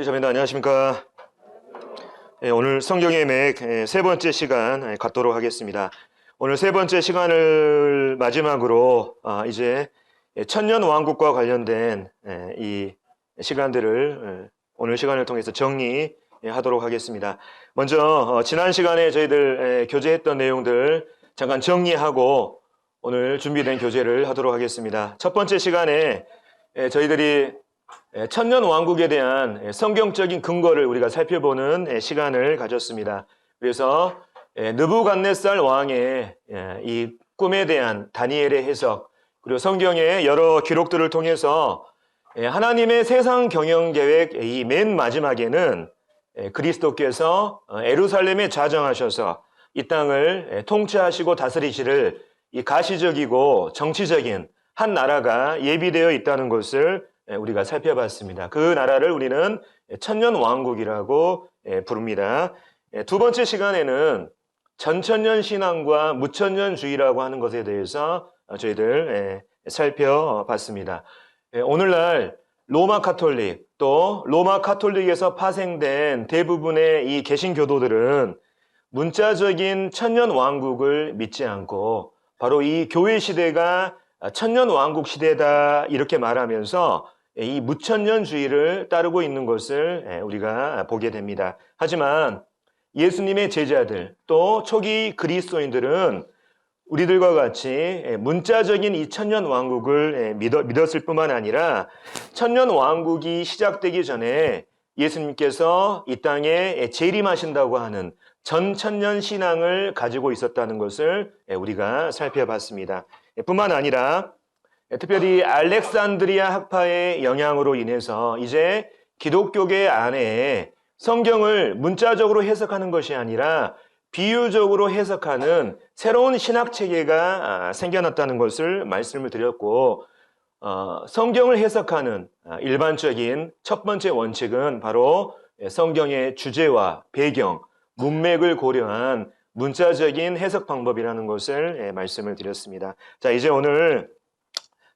자매님 안녕하십니까? 오늘 성경의 맥 세 번째 시간 갖도록 하겠습니다. 오늘 세 번째 시간을 마지막으로 이제 천년 왕국과 관련된 이 시간들을 오늘 시간을 통해서 정리하도록 하겠습니다. 먼저 지난 시간에 저희들 교제했던 내용들 잠깐 정리하고 오늘 준비된 교제를 하도록 하겠습니다. 첫 번째 시간에 저희들이 천년 왕국에 대한 성경적인 근거를 우리가 살펴보는 시간을 가졌습니다. 그래서 느부갓네살 왕의 이 꿈에 대한 다니엘의 해석, 그리고 성경의 여러 기록들을 통해서 하나님의 세상 경영 계획 이 맨 마지막에는 그리스도께서 예루살렘에 좌정하셔서 이 땅을 통치하시고 다스리시를 이 가시적이고 정치적인 한 나라가 예비되어 있다는 것을 우리가 살펴봤습니다. 그 나라를 우리는 천년 왕국이라고 부릅니다. 두 번째 시간에는 전천년 신앙과 무천년주의라고 하는 것에 대해서 저희들 살펴봤습니다. 오늘날 로마 카톨릭 또 로마 카톨릭에서 파생된 대부분의 이 개신교도들은 문자적인 천년 왕국을 믿지 않고 바로 이 교회 시대가 천년 왕국 시대다 이렇게 말하면서 이 무천년주의를 따르고 있는 것을 우리가 보게 됩니다. 하지만 예수님의 제자들 또 초기 그리스도인들은 우리들과 같이 문자적인 이 천년 왕국을 믿었을 뿐만 아니라 천년 왕국이 시작되기 전에 예수님께서 이 땅에 재림하신다고 하는 전천년 신앙을 가지고 있었다는 것을 우리가 살펴봤습니다. 뿐만 아니라 특별히 알렉산드리아 학파의 영향으로 인해서 이제 기독교계 안에 성경을 문자적으로 해석하는 것이 아니라 비유적으로 해석하는 새로운 신학 체계가 생겨났다는 것을 말씀을 드렸고, 성경을 해석하는 일반적인 첫 번째 원칙은 바로 성경의 주제와 배경, 문맥을 고려한 문자적인 해석 방법이라는 것을 말씀을 드렸습니다. 자, 이제 오늘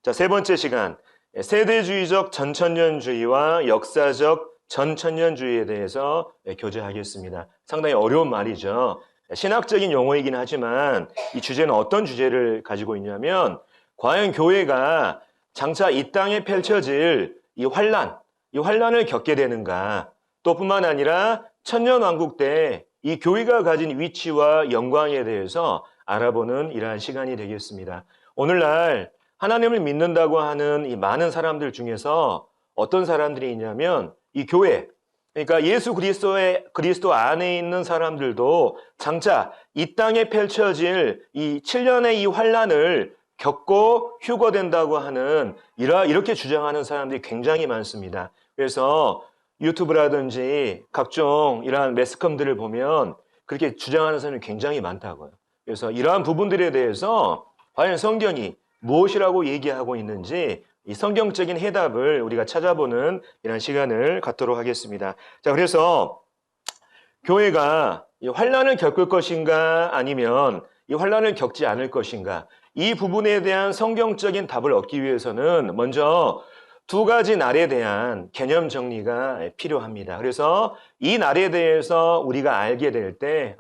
세 번째 시간, 세대주의적 전천년주의와 역사적 전천년주의에 대해서 교제하겠습니다. 상당히 어려운 말이죠. 신학적인 용어이긴 하지만 이 주제는 어떤 주제를 가지고 있냐면, 과연 교회가 장차 이 땅에 펼쳐질 이 환란을 겪게 되는가, 또 뿐만 아니라 천년왕국 때 이 교회가 가진 위치와 영광에 대해서 알아보는 이러한 시간이 되겠습니다. 오늘날 하나님을 믿는다고 하는 이 많은 사람들 중에서 어떤 사람들이 있냐면 이 교회, 그러니까 예수 그리스도 안에 있는 사람들도 장차 이 땅에 펼쳐질 이 7년의 이 환란을 겪고 휴거된다고 하는 이렇게 주장하는 사람들이 굉장히 많습니다. 그래서 유튜브라든지 각종 이러한 매스컴들을 보면 그렇게 주장하는 사람이 굉장히 많다고요. 그래서 이러한 부분들에 대해서 과연 성경이 무엇이라고 얘기하고 있는지 이 성경적인 해답을 우리가 찾아보는 이런 시간을 갖도록 하겠습니다. 자, 그래서 교회가 이 환란을 겪을 것인가 아니면 이 환란을 겪지 않을 것인가, 이 부분에 대한 성경적인 답을 얻기 위해서는 먼저 두 가지 날에 대한 개념 정리가 필요합니다. 그래서 이 날에 대해서 우리가 알게 될 때,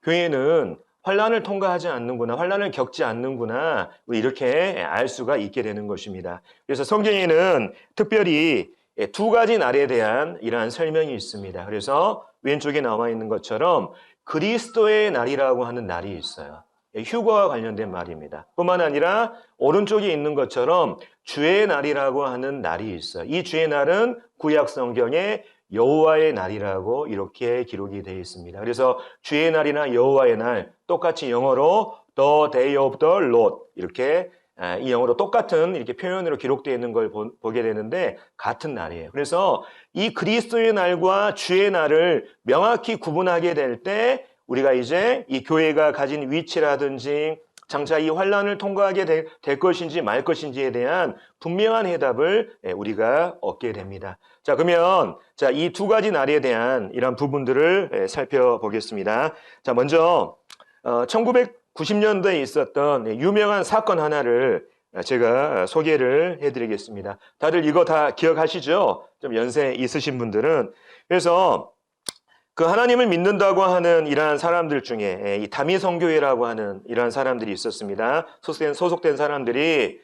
교회는 환란을 통과하지 않는구나, 환란을 겪지 않는구나, 이렇게 알 수가 있게 되는 것입니다. 그래서 성경에는 특별히 두 가지 날에 대한 이러한 설명이 있습니다. 그래서 왼쪽에 나와 있는 것처럼 그리스도의 날이라고 하는 날이 있어요. 휴거와 관련된 말입니다. 뿐만 아니라 오른쪽에 있는 것처럼 주의 날이라고 하는 날이 있어요. 이 주의 날은 구약 성경에 여호와의 날이라고 이렇게 기록이 되어 있습니다. 그래서 주의 날이나 여호와의 날, 똑같이 영어로 The Day of the Lord, 이렇게 이 영어로 똑같은 이렇게 표현으로 기록되어 있는 걸 보게 되는데 같은 날이에요. 그래서 이 그리스도의 날과 주의 날을 명확히 구분하게 될 때 우리가 이제 이 교회가 가진 위치라든지 장차 이 환란을 통과하게 될 것인지 말 것인지에 대한 분명한 해답을 우리가 얻게 됩니다. 자, 그러면 이 두 가지 날에 대한 이런 부분들을 살펴보겠습니다. 자, 먼저 1990년대에 있었던 유명한 사건 하나를 제가 소개를 해드리겠습니다. 다들 이거 다 기억하시죠? 좀 연세 있으신 분들은. 그래서 그 하나님을 믿는다고 하는 이러한 사람들 중에 이 다미성교회라고 하는 이러한 사람들이 있었습니다. 소속된 사람들이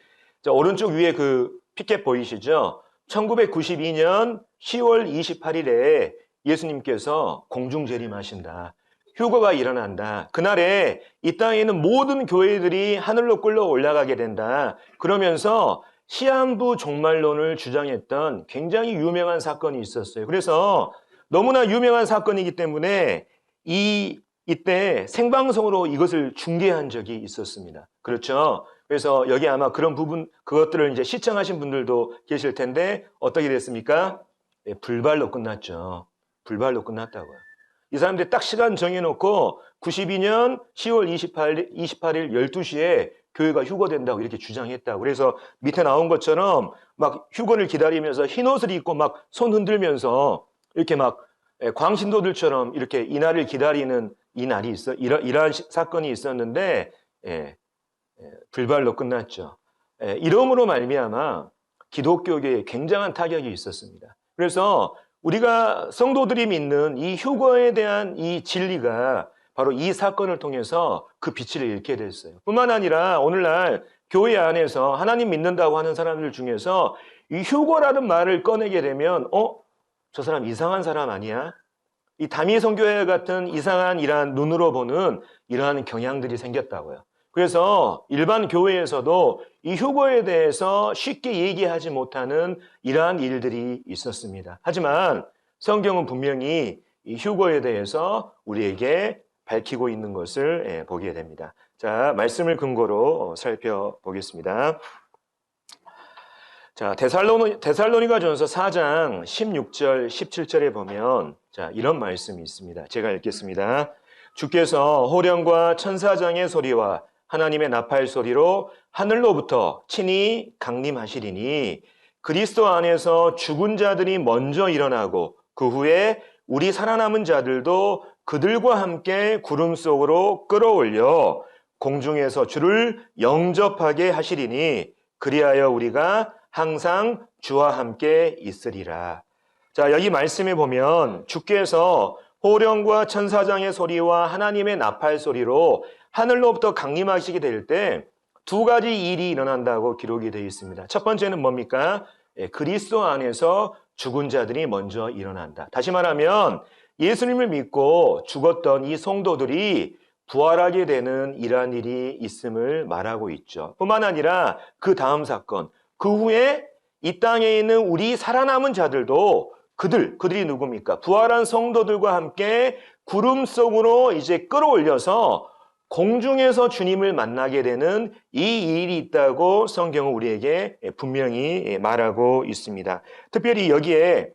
오른쪽 위에 그 피켓 보이시죠? 1992년 10월 28일에 예수님께서 공중 재림하신다. 휴거가 일어난다. 그날에 이 땅에 있는 모든 교회들이 하늘로 끌려 올라가게 된다. 그러면서 시한부 종말론을 주장했던 굉장히 유명한 사건이 있었어요. 그래서 너무나 유명한 사건이기 때문에 이때 생방송으로 이것을 중계한 적이 있었습니다. 그렇죠? 그래서 여기 아마 그런 부분, 그것들을 이제 시청하신 분들도 계실 텐데 어떻게 됐습니까? 네, 불발로 끝났죠. 불발로 끝났다고요. 이 사람들이 딱 시간 정해놓고 92년 10월 28일 12시에 교회가 휴거된다고 이렇게 주장했다고. 그래서 밑에 나온 것처럼 막 휴거를 기다리면서 흰 옷을 입고 막 손 흔들면서 이렇게 막 광신도들처럼 이렇게 이 날을 기다리는 이 날이 있어. 이러한 사건이 있었는데, 불발로 끝났죠. 이러므로 말미암아 기독교계에 굉장한 타격이 있었습니다. 그래서 우리가 성도들이 믿는 이 휴거에 대한 이 진리가 바로 이 사건을 통해서 그 빛을 잃게 됐어요. 뿐만 아니라 오늘날 교회 안에서 하나님 믿는다고 하는 사람들 중에서 이 휴거라는 말을 꺼내게 되면 저 사람 이상한 사람 아니야? 이 다미성교회 같은 이상한 이러한 눈으로 보는 이러한 경향들이 생겼다고요. 그래서 일반 교회에서도 이 휴거에 대해서 쉽게 얘기하지 못하는 이러한 일들이 있었습니다. 하지만 성경은 분명히 이 휴거에 대해서 우리에게 밝히고 있는 것을 보게 됩니다. 자, 말씀을 근거로 살펴보겠습니다. 자, 데살로니가전서 4장 16절, 17절에 보면 자, 이런 말씀이 있습니다. 제가 읽겠습니다. 주께서 호령과 천사장의 소리와 하나님의 나팔 소리로 하늘로부터 친히 강림하시리니 그리스도 안에서 죽은 자들이 먼저 일어나고 그 후에 우리 살아남은 자들도 그들과 함께 구름 속으로 끌어올려 공중에서 주를 영접하게 하시리니 그리하여 우리가 항상 주와 함께 있으리라. 자, 여기 말씀에 보면 주께서 호령과 천사장의 소리와 하나님의 나팔 소리로 하늘로부터 강림하시게 될 때 두 가지 일이 일어난다고 기록이 되어 있습니다. 첫 번째는 뭡니까? 그리스도 안에서 죽은 자들이 먼저 일어난다. 다시 말하면 예수님을 믿고 죽었던 이 성도들이 부활하게 되는 이러한 일이 있음을 말하고 있죠. 뿐만 아니라 그 다음 사건, 그 후에 이 땅에 있는 우리 살아남은 자들도 그들이 누굽니까? 부활한 성도들과 함께 구름 속으로 이제 끌어올려서 공중에서 주님을 만나게 되는 이 일이 있다고 성경은 우리에게 분명히 말하고 있습니다. 특별히 여기에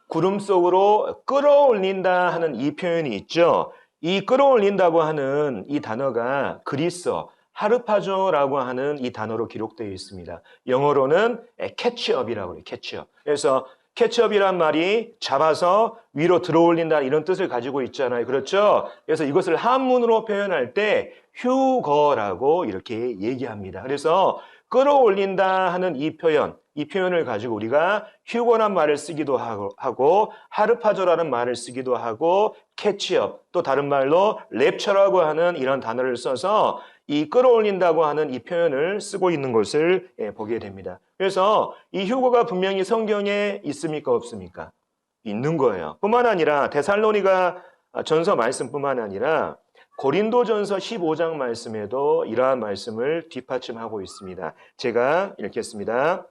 구름 속으로 끌어올린다 하는 이 표현이 있죠. 이 끌어올린다고 하는 이 단어가 그리스어, 하르파조라고 하는 이 단어로 기록되어 있습니다. 영어로는 캐치업이라고 해요. 캐치업. 그래서 캐치업이란 말이 잡아서 위로 들어올린다 이런 뜻을 가지고 있잖아요. 그렇죠? 그래서 이것을 한문으로 표현할 때 휴거라고 이렇게 얘기합니다. 그래서 끌어올린다 하는 이 표현을 가지고 우리가 휴거란 말을 쓰기도 하고 하르파조라는 말을 쓰기도 하고 캐치업, 또 다른 말로 랩처라고 하는 이런 단어를 써서 이 끌어올린다고 하는 이 표현을 쓰고 있는 것을 보게 됩니다. 그래서 이 휴거가 분명히 성경에 있습니까? 없습니까? 있는 거예요. 뿐만 아니라 데살로니가 전서 말씀뿐만 아니라 고린도전서 15장 말씀에도 이러한 말씀을 뒷받침하고 있습니다. 제가 읽겠습니다.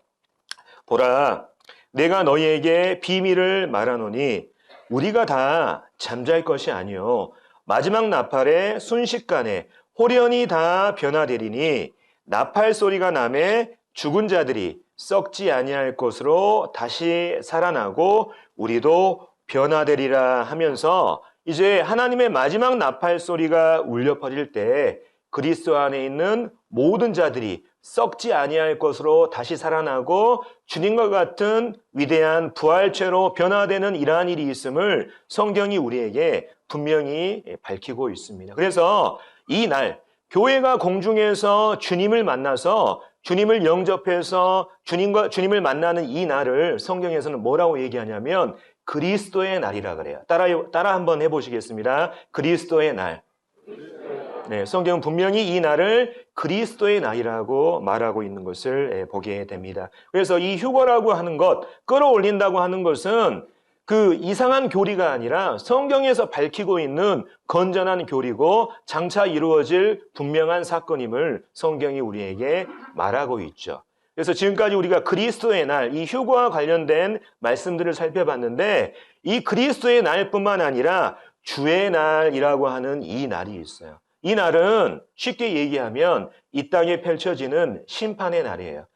보라, 내가 너희에게 비밀을 말하노니 우리가 다 잠잘 것이 아니요 마지막 나팔에 순식간에 호련히 다 변화되리니 나팔 소리가 나매 죽은 자들이 썩지 아니할 것으로 다시 살아나고 우리도 변화되리라 하면서 이제 하나님의 마지막 나팔 소리가 울려 퍼질 때 그리스도 안에 있는 모든 자들이 썩지 아니할 것으로 다시 살아나고 주님과 같은 위대한 부활체로 변화되는 이러한 일이 있음을 성경이 우리에게 분명히 밝히고 있습니다. 그래서 이 날 교회가 공중에서 주님을 만나서 주님을 영접해서 주님을 만나는 이 날을 성경에서는 뭐라고 얘기하냐면 그리스도의 날이라 그래요. 따라 한번 해보시겠습니다. 그리스도의 날. 네, 성경은 분명히 이 날을 그리스도의 날이라고 말하고 있는 것을 보게 됩니다. 그래서 이 휴거라고 하는 것, 끌어올린다고 하는 것은 그 이상한 교리가 아니라 성경에서 밝히고 있는 건전한 교리고 장차 이루어질 분명한 사건임을 성경이 우리에게 말하고 있죠. 그래서 지금까지 우리가 그리스도의 날, 이 휴거와 관련된 말씀들을 살펴봤는데 이 그리스도의 날뿐만 아니라 주의 날이라고 하는 이 날이 있어요. 이 날은 쉽게 얘기하면 이 땅에 펼쳐지는 심판의 날이에요.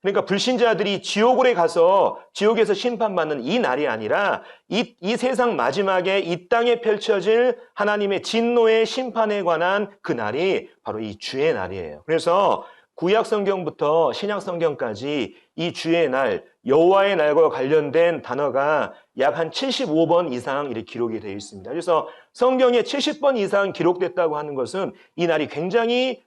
그러니까 불신자들이 지옥으로 가서 지옥에서 심판받는 이 날이 아니라 이 세상 마지막에 이 땅에 펼쳐질 하나님의 진노의 심판에 관한 그 날이 바로 이 주의 날이에요. 그래서 구약 성경부터 신약 성경까지 이 주의 날, 여호와의 날과 관련된 단어가 약 한 75번 이상 이렇게 기록이 되어 있습니다. 그래서 성경에 70번 이상 기록됐다고 하는 것은 이 날이 굉장히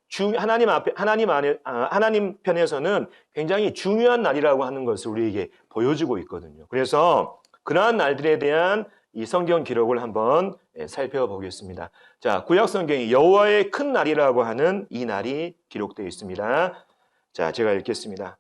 하나님 편에서는 굉장히 중요한 날이라고 하는 것을 우리에게 보여주고 있거든요. 그래서 그러한 날들에 대한 이 성경 기록을 한번 살펴보겠습니다. 자, 구약 성경이 여호와의 큰 날이라고 하는 이 날이 기록되어 있습니다. 자, 제가 읽겠습니다.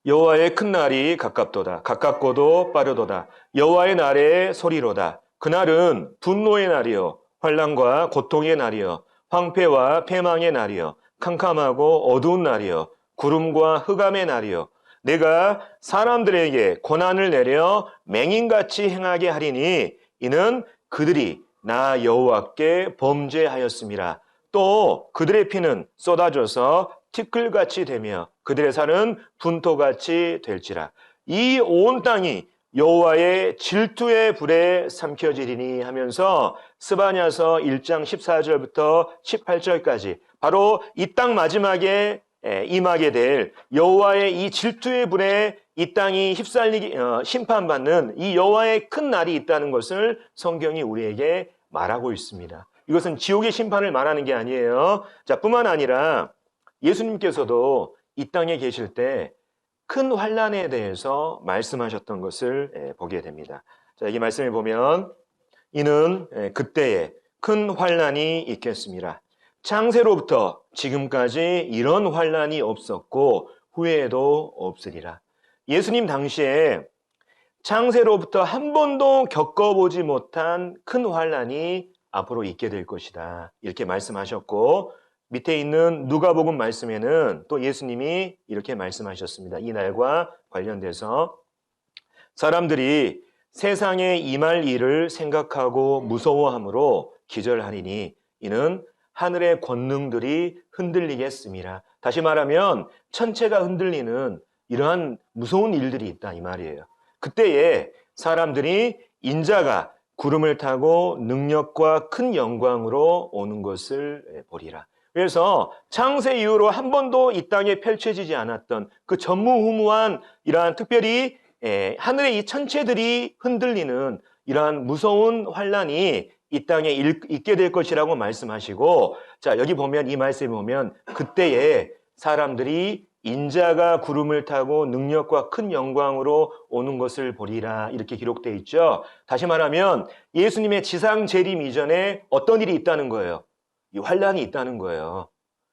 여호와의 큰 날이 가깝도다. 가깝고도 빠르도다. 여호와의 날의 소리로다. 그날은 분노의 날이요 환난과 고통의 날이요 황폐와 패망의 날이요 캄캄하고 어두운 날이요 구름과 흑암의 날이요 내가 사람들에게 고난을 내려 맹인같이 행하게 하리니 이는 그들이 나 여호와께 범죄하였음이라. 또 그들의 피는 쏟아져서 티끌같이 되며 그들의 살은 분토같이 될지라. 이 온 땅이 여호와의 질투의 불에 삼켜지리니 하면서 스바냐서 1장 14절부터 18절까지 바로 이 땅 마지막에 임하게 될 여호와의 이 질투의 불에 이 땅이 심판받는 이 여호와의 큰 날이 있다는 것을 성경이 우리에게 말하고 있습니다. 이것은 지옥의 심판을 말하는 게 아니에요. 자, 뿐만 아니라 예수님께서도 이 땅에 계실 때 큰 환난에 대해서 말씀하셨던 것을 보게 됩니다. 자, 이 말씀을 보면 이는 그때에 큰 환난이 있겠습니다. 창세로부터 지금까지 이런 환난이 없었고 후에도 없으리라. 예수님 당시에 창세로부터 한 번도 겪어보지 못한 큰 환난이 앞으로 있게 될 것이다. 이렇게 말씀하셨고 밑에 있는 누가복음 말씀에는 또 예수님이 이렇게 말씀하셨습니다. 이 날과 관련돼서 사람들이 세상에 임할 일을 생각하고 무서워함으로 기절하리니 이는 하늘의 권능들이 흔들리겠습니다. 다시 말하면 천체가 흔들리는 이러한 무서운 일들이 있다 이 말이에요. 그때에 사람들이 인자가 구름을 타고 능력과 큰 영광으로 오는 것을 보리라. 그래서 창세 이후로 한 번도 이 땅에 펼쳐지지 않았던 그 전무후무한 이러한 특별히 하늘의 이 천체들이 흔들리는 이러한 무서운 환난이 이 땅에 있게 될 것이라고 말씀하시고, 자, 여기 보면 이 말씀에 보면 그때에 사람들이 인자가 구름을 타고 능력과 큰 영광으로 오는 것을 보리라 이렇게 기록되어 있죠. 다시 말하면 예수님의 지상 재림 이전에 어떤 일이 있다는 거예요? 이 환난이 있다는 거예요.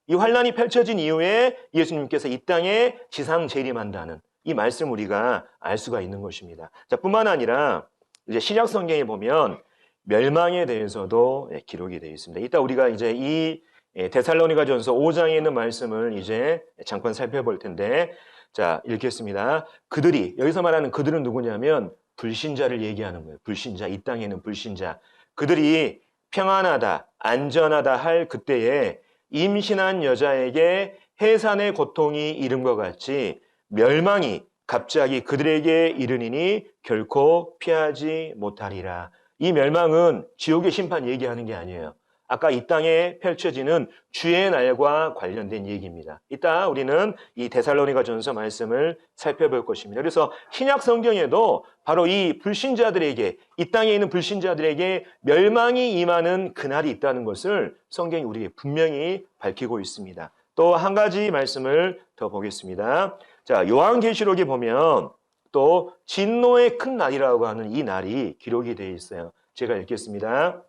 이 환난이 펼쳐진 이후에 예수님께서 이 땅에 지상 재림한다는 이 말씀 우리가 알 수가 있는 것입니다. 자, 뿐만 아니라 이제 신약 성경에 보면 멸망에 대해서도 기록이 되어 있습니다. 이따 우리가 이제 이 데살로니가전서 5장에 있는 말씀을 이제 잠깐 살펴볼 텐데, 자, 읽겠습니다. 그들이, 여기서 말하는 그들은 누구냐면 불신자를 얘기하는 거예요. 불신자, 이 땅에 있는 불신자. 그들이 평안하다, 안전하다 할 그때에 임신한 여자에게 해산의 고통이 이름과 같이 멸망이 갑자기 그들에게 이르니니 결코 피하지 못하리라. 이 멸망은 지옥의 심판 얘기하는 게 아니에요. 아까 이 땅에 펼쳐지는 주의 날과 관련된 얘기입니다. 이따 우리는 이 데살로니가전서 말씀을 살펴볼 것입니다. 그래서 신약 성경에도 바로 이 불신자들에게, 이 땅에 있는 불신자들에게 멸망이 임하는 그날이 있다는 것을 성경이 우리에게 분명히 밝히고 있습니다. 또 한 가지 말씀을 더 보겠습니다. 자, 요한계시록에 보면 또 진노의 큰 날이라고 하는 이 날이 기록이 되어 있어요. 제가 읽겠습니다.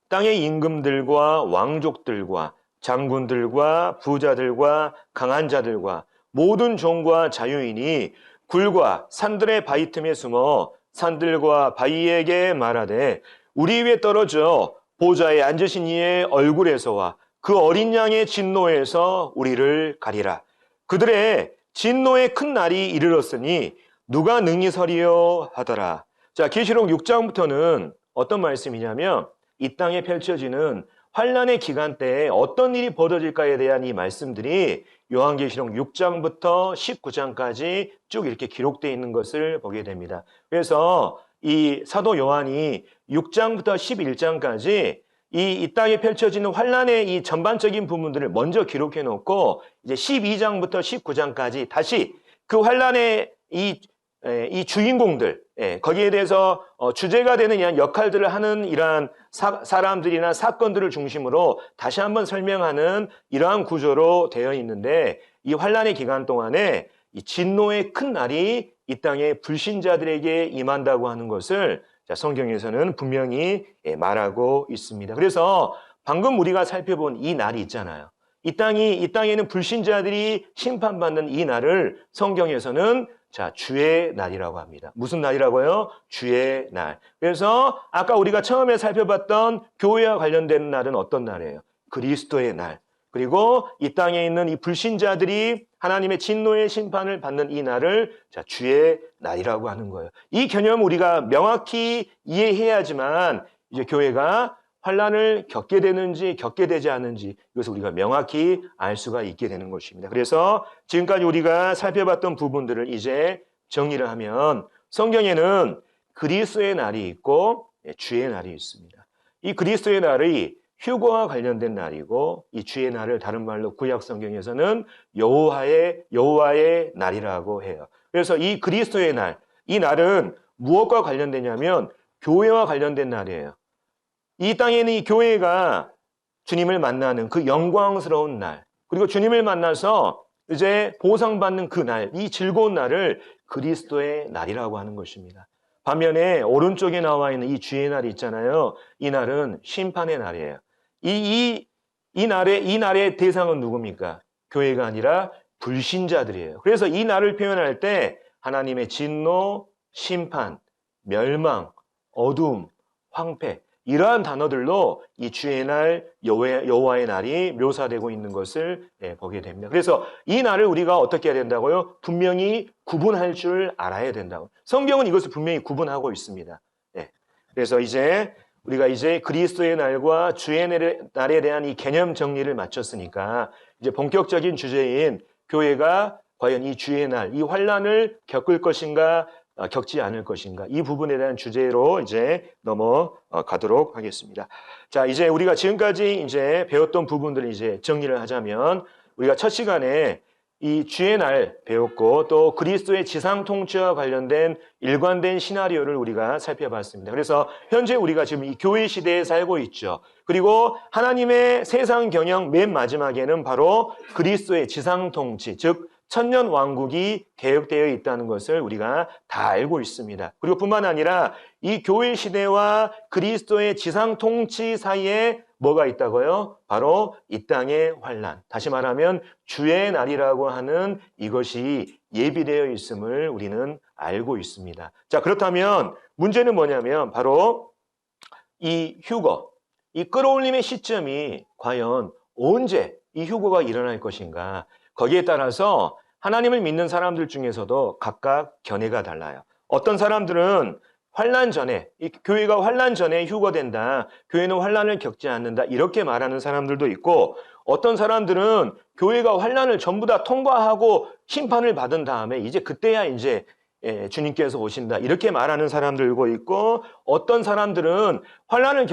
땅의 임금들과 왕족들과 장군들과 부자들과 강한 자들과 모든 종과 자유인이 굴과 산들의 바위 틈에 숨어 산들과 바위에게 말하되 우리 위에 떨어져 보좌에 앉으신 이의 얼굴에서와 그 어린 양의 진노에서 우리를 가리라. 그들의 진노의 큰 날이 이르렀으니 누가 능히 서리요 하더라. 자, 계시록 6장부터는 어떤 말씀이냐면 이 땅에 펼쳐지는 환란의 기간 때에 어떤 일이 벌어질까에 대한 이 말씀들이 요한계시록 6장부터 19장까지 쭉 이렇게 기록되어 있는 것을 보게 됩니다. 그래서 이 사도 요한이 6장부터 11장까지 이 땅에 펼쳐지는 환란의 이 전반적인 부분들을 먼저 기록해 놓고 이제 12장부터 19장까지 다시 그 환란의 이 주인공들, 거기에 대해서 주제가 되는 이런 역할들을 하는 이러한 사람들이나 사건들을 중심으로 다시 한번 설명하는 이러한 구조로 되어 있는데 이 환란의 기간 동안에 이 진노의 큰 날이 이 땅의 불신자들에게 임한다고 하는 것을 성경에서는 분명히 말하고 있습니다. 그래서 방금 우리가 살펴본 이 날이 있잖아요. 이 땅에는 불신자들이 심판받는 이 날을 성경에서는 주의 날이라고 합니다. 무슨 날이라고요? 주의 날. 그래서 아까 우리가 처음에 살펴봤던 교회와 관련된 날은 어떤 날이에요? 그리스도의 날. 그리고 이 땅에 있는 이 불신자들이 하나님의 진노의 심판을 받는 이 날을 주의 날이라고 하는 거예요. 이 개념을 우리가 명확히 이해해야지만 이제 교회가 환란을 겪게 되는지 겪게 되지 않는지 이것을 우리가 명확히 알 수가 있게 되는 것입니다. 그래서 지금까지 우리가 살펴봤던 부분들을 이제 정리를 하면 성경에는 그리스도의 날이 있고 주의 날이 있습니다. 이 그리스도의 날이 휴거와 관련된 날이고 이 주의 날을 다른 말로 구약 성경에서는 여호와의 날이라고 해요. 그래서 이 그리스도의 날, 이 날은 무엇과 관련되냐면 교회와 관련된 날이에요. 이 땅에 있는 이 교회가 주님을 만나는 그 영광스러운 날, 그리고 주님을 만나서 이제 보상받는 그 날, 이 즐거운 날을 그리스도의 날이라고 하는 것입니다. 반면에 오른쪽에 나와 있는 이 주의 날이 있잖아요. 이 날은 심판의 날이에요. 이 날의 대상은 누굽니까? 교회가 아니라 불신자들이에요. 그래서 이 날을 표현할 때 하나님의 진노, 심판, 멸망, 어두움, 황폐 이러한 단어들로 이 주의 날, 여호와의 날이 묘사되고 있는 것을 보게 됩니다. 그래서 이 날을 우리가 어떻게 해야 된다고요? 분명히 구분할 줄 알아야 된다고. 성경은 이것을 분명히 구분하고 있습니다. 그래서 우리가 이제 그리스도의 날과 주의 날에 대한 이 개념 정리를 마쳤으니까 이제 본격적인 주제인 교회가 과연 이 주의 날, 이 환란을 겪을 것인가 겪지 않을 것인가 이 부분에 대한 주제로 이제 넘어가도록 하겠습니다. 자, 이제 우리가 지금까지 이제 배웠던 부분들을 이제 정리를 하자면 우리가 첫 시간에 이 주의 날 배웠고 또 그리스도의 지상 통치와 관련된 일관된 시나리오를 우리가 살펴봤습니다. 그래서 현재 우리가 지금 이 교회 시대에 살고 있죠. 그리고 하나님의 세상 경영 맨 마지막에는 바로 그리스도의 지상 통치, 즉 천년 왕국이 계획되어 있다는 것을 우리가 다 알고 있습니다. 그리고 뿐만 아니라 이 교회 시대와 그리스도의 지상 통치 사이에 뭐가 있다고요? 바로 이 땅의 환란. 다시 말하면 주의 날이라고 하는 이것이 예비되어 있음을 우리는 알고 있습니다. 자, 그렇다면 문제는 뭐냐면 바로 이 휴거, 이 끌어올림의 시점이 과연 언제 이 휴거가 일어날 것인가? 거기에 따라서 하나님을 믿는 사람들 중에서도 각각 견해가 달라요. 어떤 사람들은 환란 전에, 이 교회가 환란 전에 휴거된다. 교회는 환란을 겪지 않는다. 이렇게 말하는 사람들도 있고 어떤 사람들은 교회가 환란을 전부 다 통과하고 심판을 받은 다음에 이제 그때야 이제 주님께서 오신다. 이렇게 말하는 사람들도 있고 어떤 사람들은 환란을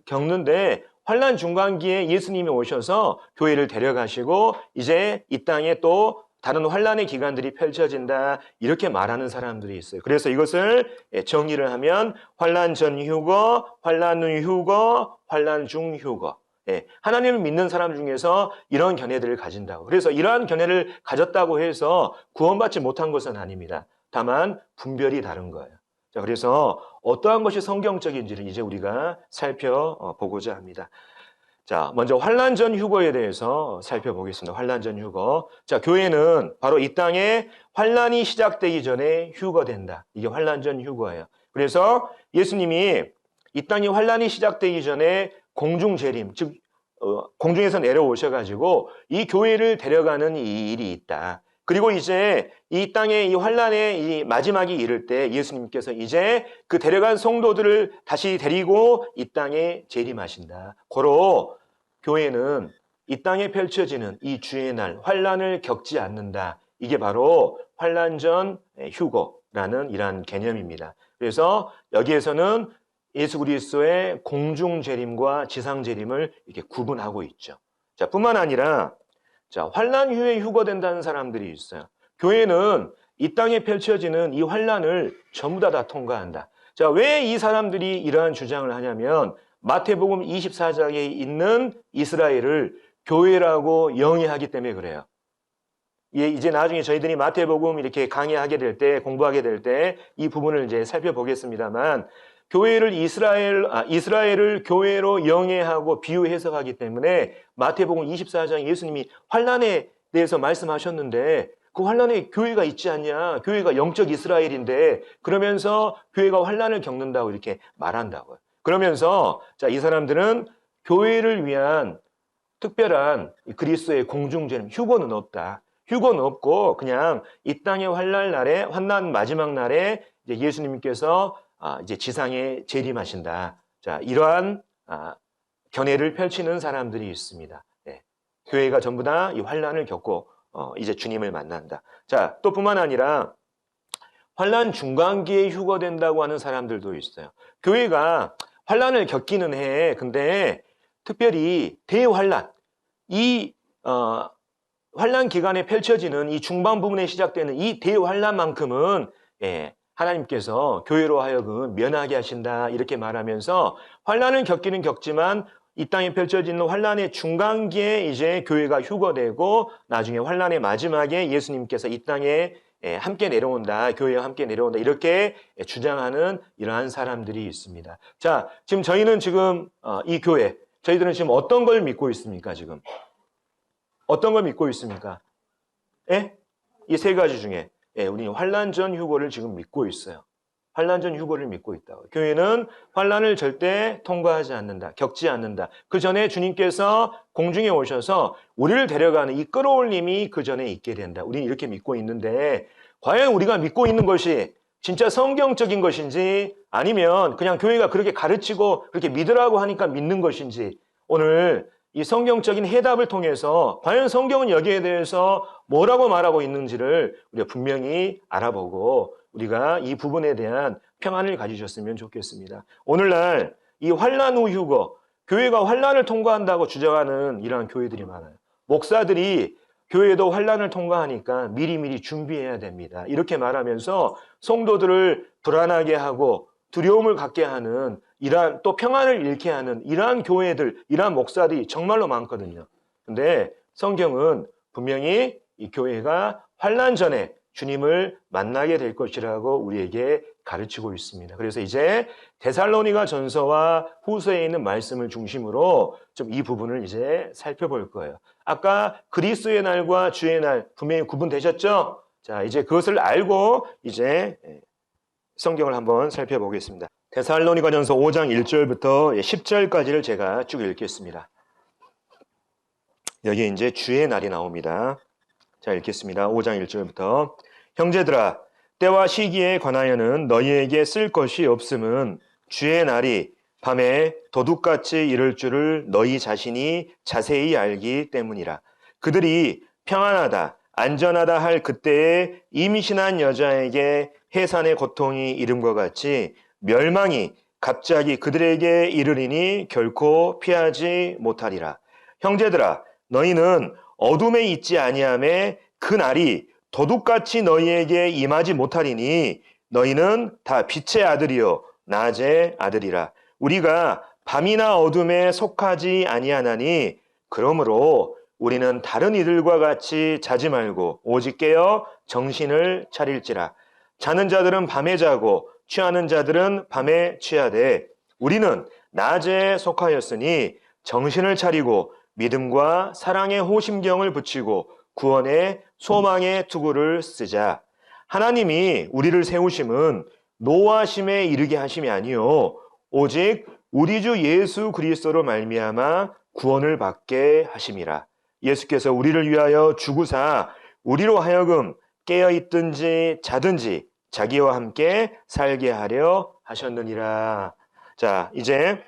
겪는데 환란 중간기에 예수님이 오셔서 교회를 데려가시고 이제 이 땅에 또 다른 환란의 기간들이 펼쳐진다 이렇게 말하는 사람들이 있어요. 그래서 이것을 정리를 하면 환란 전 휴거, 환란 후 휴거, 환란 중 휴거 하나님을 믿는 사람 중에서 이런 견해들을 가진다고. 그래서 이러한 견해를 가졌다고 해서 구원받지 못한 것은 아닙니다. 다만 분별이 다른 거예요. 자, 그래서 어떠한 것이 성경적인지를 이제 우리가 살펴보고자 합니다. 자, 먼저 환난 전 휴거에 대해서 살펴보겠습니다. 환난 전 휴거. 자, 교회는 바로 이 땅에 환난이 시작되기 전에 휴거된다. 이게 환난 전 휴거예요. 그래서 예수님이 이 땅에 환난이 시작되기 전에 공중 재림, 즉 공중에서 내려오셔가지고 이 교회를 데려가는 이 일이 있다. 그리고 이제 이 땅에 이 환난의 이 마지막이 이를 때 예수님께서 이제 그 데려간 성도들을 다시 데리고 이 땅에 재림하신다. 고로 교회는 이 땅에 펼쳐지는 이 주의 날 환난을 겪지 않는다. 이게 바로 환난 전 휴거라는 이러한 개념입니다. 그래서 여기에서는 예수 그리스도의 공중 재림과 지상 재림을 이렇게 구분하고 있죠. 자, 뿐만 아니라 자, 환난 후에 휴거된다는 사람들이 있어요. 교회는 이 땅에 펼쳐지는 이 환난을 전부 다 통과한다. 자, 왜 이 사람들이 이러한 주장을 하냐면 마태복음 24장에 있는 이스라엘을 교회라고 영위하기 때문에 그래요. 이제 나중에 저희들이 마태복음 이렇게 강의하게 될 때, 공부하게 될 때 이 부분을 이제 살펴보겠습니다만 교회를 이스라엘을 교회로 영예하고 비유 해석하기 때문에 마태복음 24장 예수님이 환난에 대해서 말씀하셨는데 그 환난에 교회가 있지 않냐? 교회가 영적 이스라엘인데 그러면서 교회가 환난을 겪는다고 이렇게 말한다고요. 그러면서 자, 이 사람들은 교회를 위한 특별한 그리스도의 공중재림, 휴거는 없다. 휴거는 없고 그냥 이 땅의 환난 마지막 날에 이제 예수님께서 이제 지상에 재림하신다. 자, 이러한 견해를 펼치는 사람들이 있습니다. 네. 교회가 전부 다 이 환난을 겪고 이제 주님을 만난다. 자, 또 뿐만 아니라 환난 중간기에 휴거된다고 하는 사람들도 있어요. 교회가 환난을 겪기는 해. 근데 특별히 대환난, 이 환난 기간에 펼쳐지는 이 중반 부분에 시작되는 이 대환난만큼은 하나님께서 교회로 하여금 면하게 하신다 이렇게 말하면서 환난을 겪기는 겪지만 이 땅에 펼쳐지는 환난의 중간기에 이제 교회가 휴거되고 나중에 환난의 마지막에 예수님께서 이 땅에 함께 내려온다, 교회와 함께 내려온다 이렇게 주장하는 이러한 사람들이 있습니다. 자, 지금 저희는 지금 이 교회, 저희들은 지금 어떤 걸 믿고 있습니까? 지금 어떤 걸 믿고 있습니까? 이 세 가지 중에 우리는 환난 전 휴거를 지금 믿고 있어요. 환난 전 휴거를 믿고 있다고. 교회는 환난을 절대 통과하지 않는다. 겪지 않는다. 그 전에 주님께서 공중에 오셔서 우리를 데려가는 이 끌어올림이 그 전에 있게 된다. 우리는 이렇게 믿고 있는데 과연 우리가 믿고 있는 것이 진짜 성경적인 것인지 아니면 그냥 교회가 그렇게 가르치고 그렇게 믿으라고 하니까 믿는 것인지 오늘 이 성경적인 해답을 통해서 과연 성경은 여기에 대해서 뭐라고 말하고 있는지를 우리가 분명히 알아보고 우리가 이 부분에 대한 평안을 가지셨으면 좋겠습니다. 오늘날 이 환난 후 휴거, 교회가 환난을 통과한다고 주장하는 이러한 교회들이 많아요. 목사들이 교회도 환난을 통과하니까 미리미리 준비해야 됩니다. 이렇게 말하면서 성도들을 불안하게 하고 두려움을 갖게 하는 이러한 또 평안을 잃게 하는 이러한 교회들, 이러한 목사들이 정말로 많거든요. 근데 성경은 분명히 이 교회가 환난 전에 주님을 만나게 될 것이라고 우리에게 가르치고 있습니다. 그래서 이제 데살로니가 전서와 후서에 있는 말씀을 중심으로 좀 이 부분을 이제 살펴볼 거예요. 아까 그리스도의 날과 주의 날 분명히 구분되셨죠? 자, 이제 그것을 알고 이제 성경을 한번 살펴보겠습니다. 데살로니가 전서 5장 1절부터 10절까지를 제가 쭉 읽겠습니다. 여기 이제 주의 날이 나옵니다. 자, 읽겠습니다. 5장 1절부터 형제들아 때와 시기에 관하여는 너희에게 쓸 것이 없음은 주의 날이 밤에 도둑같이 이를 줄을 너희 자신이 자세히 알기 때문이라. 그들이 평안하다 안전하다 할 그때에 임신한 여자에게 해산의 고통이 이름과 같이 멸망이 갑자기 그들에게 이르리니 결코 피하지 못하리라. 형제들아 너희는 어둠에 있지 아니하매 그 날이 도둑같이 너희에게 임하지 못하리니 너희는 다 빛의 아들이요 낮의 아들이라. 우리가 밤이나 어둠에 속하지 아니하나니 그러므로 우리는 다른 이들과 같이 자지 말고 오직 깨어 정신을 차릴지라. 자는 자들은 밤에 자고 취하는 자들은 밤에 취하되 우리는 낮에 속하였으니 정신을 차리고 믿음과 사랑의 호심경을 붙이고 구원의 소망의 투구를 쓰자. 하나님이 우리를 세우심은 노하심에 이르게 하심이 아니요 오직 우리 주 예수 그리스도로 말미암아 구원을 받게 하심이라. 예수께서 우리를 위하여 죽으사 우리로 하여금 깨어 있든지 자든지 자기와 함께 살게 하려 하셨느니라. 자, 이제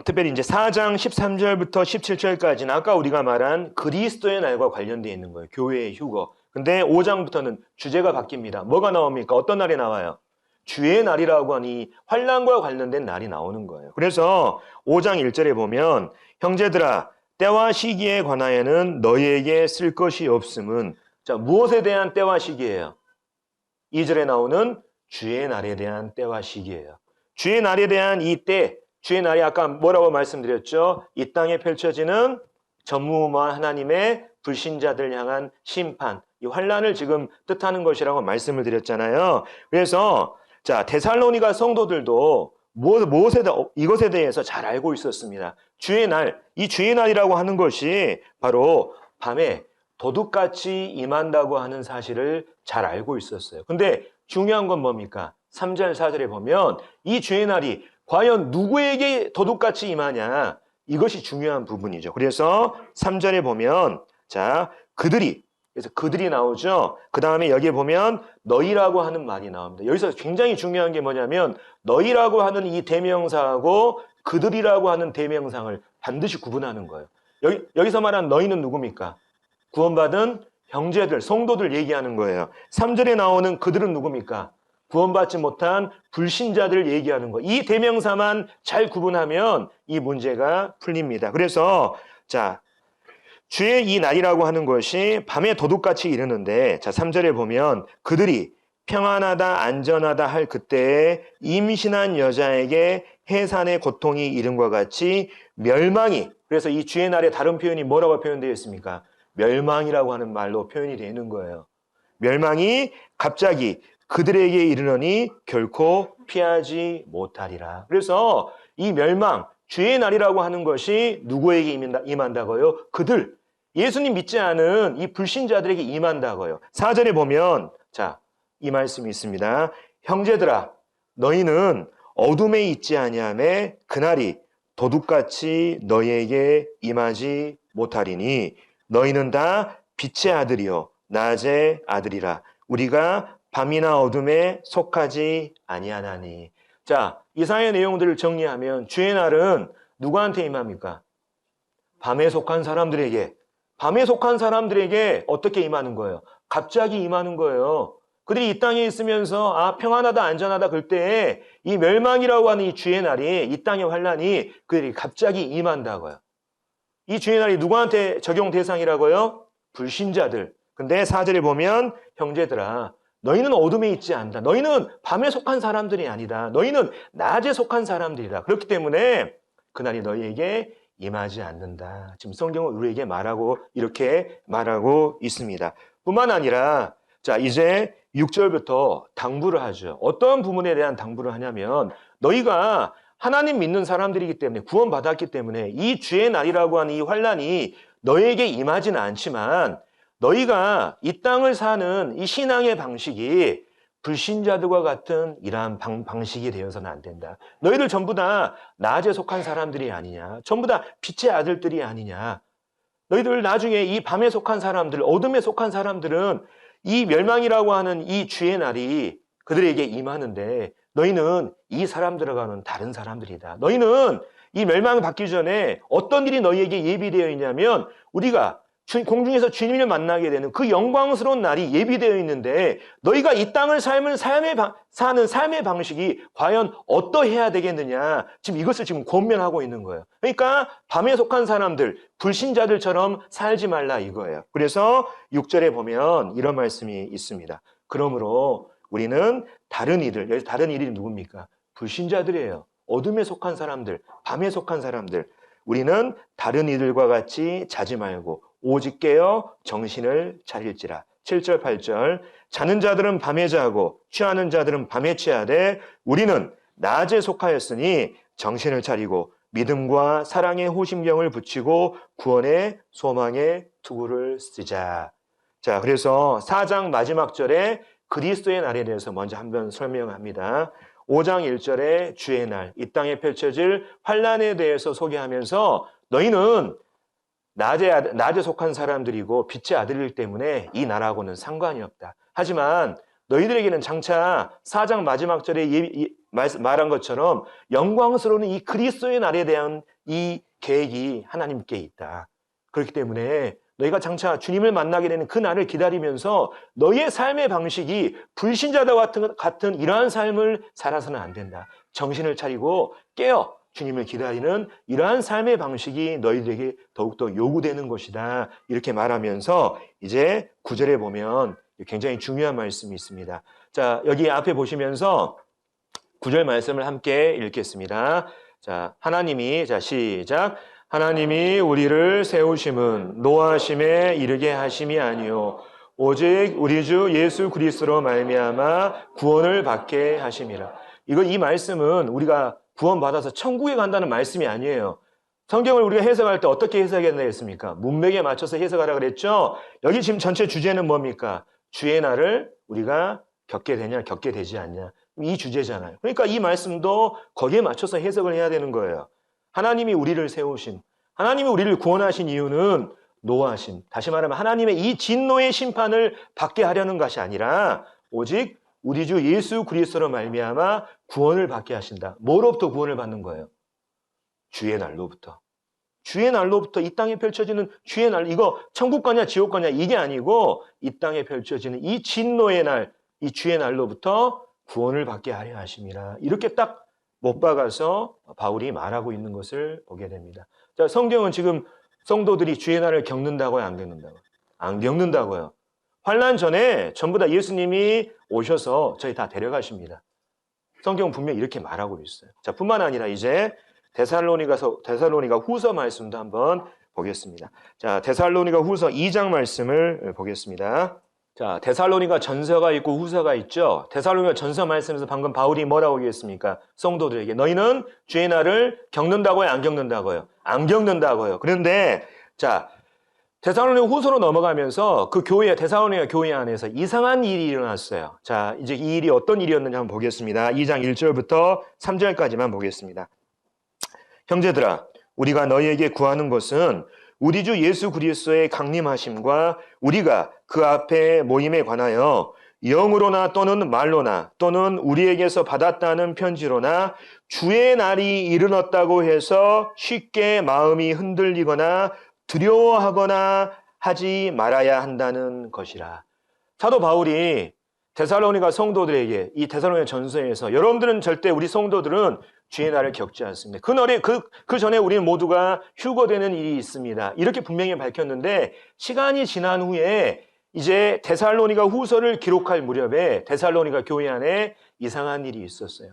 특별히 이제 4장 13절부터 17절까지는 아까 우리가 말한 그리스도의 날과 관련되어 있는 거예요. 교회의 휴거. 근데 5장부터는 주제가 바뀝니다. 뭐가 나옵니까? 어떤 날이 나와요? 주의 날이라고 하니 환난과 관련된 날이 나오는 거예요. 그래서 5장 1절에 보면 형제들아 때와 시기에 관하여는 너희에게 쓸 것이 없음은, 자, 무엇에 대한 때와 시기예요? 2절에 나오는 주의 날에 대한 때와 시기예요. 주의 날에 대한 이 때, 주의 날이 아까 뭐라고 말씀드렸죠? 이 땅에 펼쳐지는 전무후무한 하나님의 불신자들 향한 심판, 이 환난을 지금 뜻하는 것이라고 말씀을 드렸잖아요. 그래서 자, 데살로니가 성도들도 이것에 대해서 잘 알고 있었습니다. 주의 날, 이 주의 날이라고 하는 것이 바로 밤에 도둑같이 임한다고 하는 사실을 잘 알고 있었어요. 근데 중요한 건 뭡니까? 3절, 4절에 보면 이 주의 날이 과연 누구에게 도둑같이 임하냐? 이것이 중요한 부분이죠. 그래서 3절에 보면 자, 그래서 그들이 나오죠. 그 다음에 여기에 보면 너희라고 하는 말이 나옵니다. 여기서 굉장히 중요한 게 뭐냐면 너희라고 하는 이 대명사하고 그들이라고 하는 대명상을 반드시 구분하는 거예요. 여기서 말한 너희는 누굽니까? 구원받은 형제들, 성도들 얘기하는 거예요. 3절에 나오는 그들은 누굽니까? 구원받지 못한 불신자들 얘기하는 거. 이 대명사만 잘 구분하면 이 문제가 풀립니다. 그래서 자, 주의 이 날이라고 하는 것이 밤에 도둑같이 이르는데, 자, 3절에 보면 그들이 평안하다 안전하다 할 그때에 임신한 여자에게 해산의 고통이 이른과 같이 멸망이, 그래서 이 주의 날의 다른 표현이 뭐라고 표현되어 있습니까? 멸망이라고 하는 말로 표현이 되는 거예요. 멸망이 갑자기 그들에게 이르노니 결코 피하지 못하리라. 그래서 이 멸망, 주의 날이라고 하는 것이 누구에게 임한다고요? 그들, 예수님 믿지 않은 이 불신자들에게 임한다고요. 4절에 보면 자, 이 말씀이 있습니다. 형제들아 너희는 어둠에 있지 아니하매 그날이 도둑같이 너희에게 임하지 못하리니 너희는 다 빛의 아들이요 낮의 아들이라. 우리가 밤이나 어둠에 속하지 아니하나니. 자, 이사야의 내용들을 정리하면 주의 날은 누구한테 임합니까? 밤에 속한 사람들에게 어떻게 임하는 거예요? 갑자기 임하는 거예요. 그들이 이 땅에 있으면서 평안하다 안전하다 그럴 때에 이 멸망이라고 하는 이 주의 날이, 이 땅의 환난이 그들이 갑자기 임한다고요. 이 주의 날이 누구한테 적용 대상이라고요? 불신자들. 근데 4절에 보면 형제들아 너희는 어둠에 있지 않다. 너희는 밤에 속한 사람들이 아니다. 너희는 낮에 속한 사람들이다. 그렇기 때문에 그날이 너희에게 임하지 않는다. 지금 성경은 우리에게 이렇게 말하고 있습니다. 뿐만 아니라 자, 이제 6절부터 당부를 하죠. 어떤 부분에 대한 당부를 하냐면 너희가 하나님 믿는 사람들이기 때문에 구원받았기 때문에 이 주의 날이라고 하는 이 환난이 너희에게 임하지는 않지만 너희가 이 땅을 사는 이 신앙의 방식이 불신자들과 같은 이러한 방식이 되어서는 안 된다. 너희들 전부 다 낮에 속한 사람들이 아니냐. 전부 다 빛의 아들들이 아니냐. 너희들 나중에 이 밤에 속한 사람들, 어둠에 속한 사람들은 이 멸망이라고 하는 이 주의 날이 그들에게 임하는데 너희는 이 사람들과는 다른 사람들이다. 너희는 이 멸망을 받기 전에 어떤 일이 너희에게 예비되어 있냐면 우리가 공중에서 주님을 만나게 되는 그 영광스러운 날이 예비되어 있는데 너희가 이 땅을 사는 삶의 방식이 과연 어떠해야 되겠느냐. 지금 이것을 지금 권면하고 있는 거예요. 그러니까 밤에 속한 사람들, 불신자들처럼 살지 말라 이거예요. 그래서 6절에 보면 이런 말씀이 있습니다. 그러므로 우리는 다른 이들, 여기서 다른 이들이 누굽니까? 불신자들이에요. 어둠에 속한 사람들, 밤에 속한 사람들, 우리는 다른 이들과 같이 자지 말고 오직 깨어 정신을 차릴지라. 7절, 8절. 자는 자들은 밤에 자고 취하는 자들은 밤에 취하되 우리는 낮에 속하였으니 정신을 차리고 믿음과 사랑의 호심경을 붙이고 구원의 소망의 투구를 쓰자. 자, 그래서 4장 마지막 절에 그리스도의 날에 대해서 먼저 한번 설명합니다. 5장 1절에 주의 날, 이 땅에 펼쳐질 환난에 대해서 소개하면서 너희는 낮에 속한 사람들이고 빛의 아들이기 때문에 이 날하고는 상관이 없다. 하지만 너희들에게는 장차 4장 마지막 절에 말한 것처럼 영광스러운 이 그리스도의 날에 대한 이 계획이 하나님께 있다. 그렇기 때문에 너희가 장차 주님을 만나게 되는 그 날을 기다리면서 너희의 삶의 방식이 불신자들과 같은 이러한 삶을 살아서는 안 된다. 정신을 차리고 깨어 주님을 기다리는 이러한 삶의 방식이 너희들에게 더욱더 요구되는 것이다. 이렇게 말하면서 이제 9절에 보면 굉장히 중요한 말씀이 있습니다. 자, 여기 앞에 보시면서 9절 말씀을 함께 읽겠습니다. 자, 하나님이, 자, 시작. 하나님이 우리를 세우심은 노하심에 이르게 하심이 아니요 오직 우리 주 예수 그리스도로 말미암아 구원을 받게 하심이라. 이 말씀은 우리가 구원받아서 천국에 간다는 말씀이 아니에요. 성경을 우리가 해석할 때 어떻게 해석해야 되겠습니까? 문맥에 맞춰서 해석하라 그랬죠? 여기 지금 전체 주제는 뭡니까? 주의 날을 우리가 겪게 되냐, 겪게 되지 않냐. 이 주제잖아요. 그러니까 이 말씀도 거기에 맞춰서 해석을 해야 되는 거예요. 하나님이 우리를 세우신, 하나님이 우리를 구원하신 이유는 노하심. 다시 말하면 하나님의 이 진노의 심판을 받게 하려는 것이 아니라 오직 우리 주 예수 그리스도로 말미암아 구원을 받게 하신다. 뭐로부터 구원을 받는 거예요? 주의 날로부터. 주의 날로부터 이 땅에 펼쳐지는 주의 날, 이거 천국 가냐 지옥 가냐 이게 아니고 이 땅에 펼쳐지는 이 진노의 날, 이 주의 날로부터 구원을 받게 하려 하심이라. 이렇게 딱 못 박아서 바울이 말하고 있는 것을 보게 됩니다. 자, 성경은 지금 성도들이 주의 날을 겪는다고요, 안 겪는다고요? 안 겪는다고요. 환난 전에 전부 다 예수님이 오셔서 저희 다 데려가십니다. 성경은 분명히 이렇게 말하고 있어요. 자, 뿐만 아니라 이제 데살로니가 후서 말씀도 한번 보겠습니다. 자, 데살로니가 후서 2장 말씀을 보겠습니다. 자, 데살로니가 전서가 있고 후서가 있죠. 데살로니가 전서 말씀에서 방금 바울이 뭐라고 얘기했습니까? 성도들에게 너희는 주의 날을 겪는다고요, 안 겪는다고요? 안 겪는다고요. 그런데 자, 데살로니가 후서로 넘어가면서 그 교회, 데살로니가 교회 안에서 이상한 일이 일어났어요. 자, 이제 이 일이 어떤 일이었는지 한번 보겠습니다. 2장 1절부터 3절까지만 보겠습니다. 형제들아, 우리가 너희에게 구하는 것은 우리 주 예수 그리스도의 강림하심과 우리가 그 앞에 모임에 관하여 영으로나 또는 말로나 또는 우리에게서 받았다는 편지로나 주의 날이 이르렀다고 해서 쉽게 마음이 흔들리거나 두려워하거나 하지 말아야 한다는 것이라. 사도 바울이 데살로니가 성도들에게 이 데살로니가 전서에서 여러분들은 절대 우리 성도들은 주의 날을 겪지 않습니다. 그 전에 우리는 모두가 휴거되는 일이 있습니다. 이렇게 분명히 밝혔는데 시간이 지난 후에 이제 데살로니가 후서를 기록할 무렵에 데살로니가 교회 안에 이상한 일이 있었어요.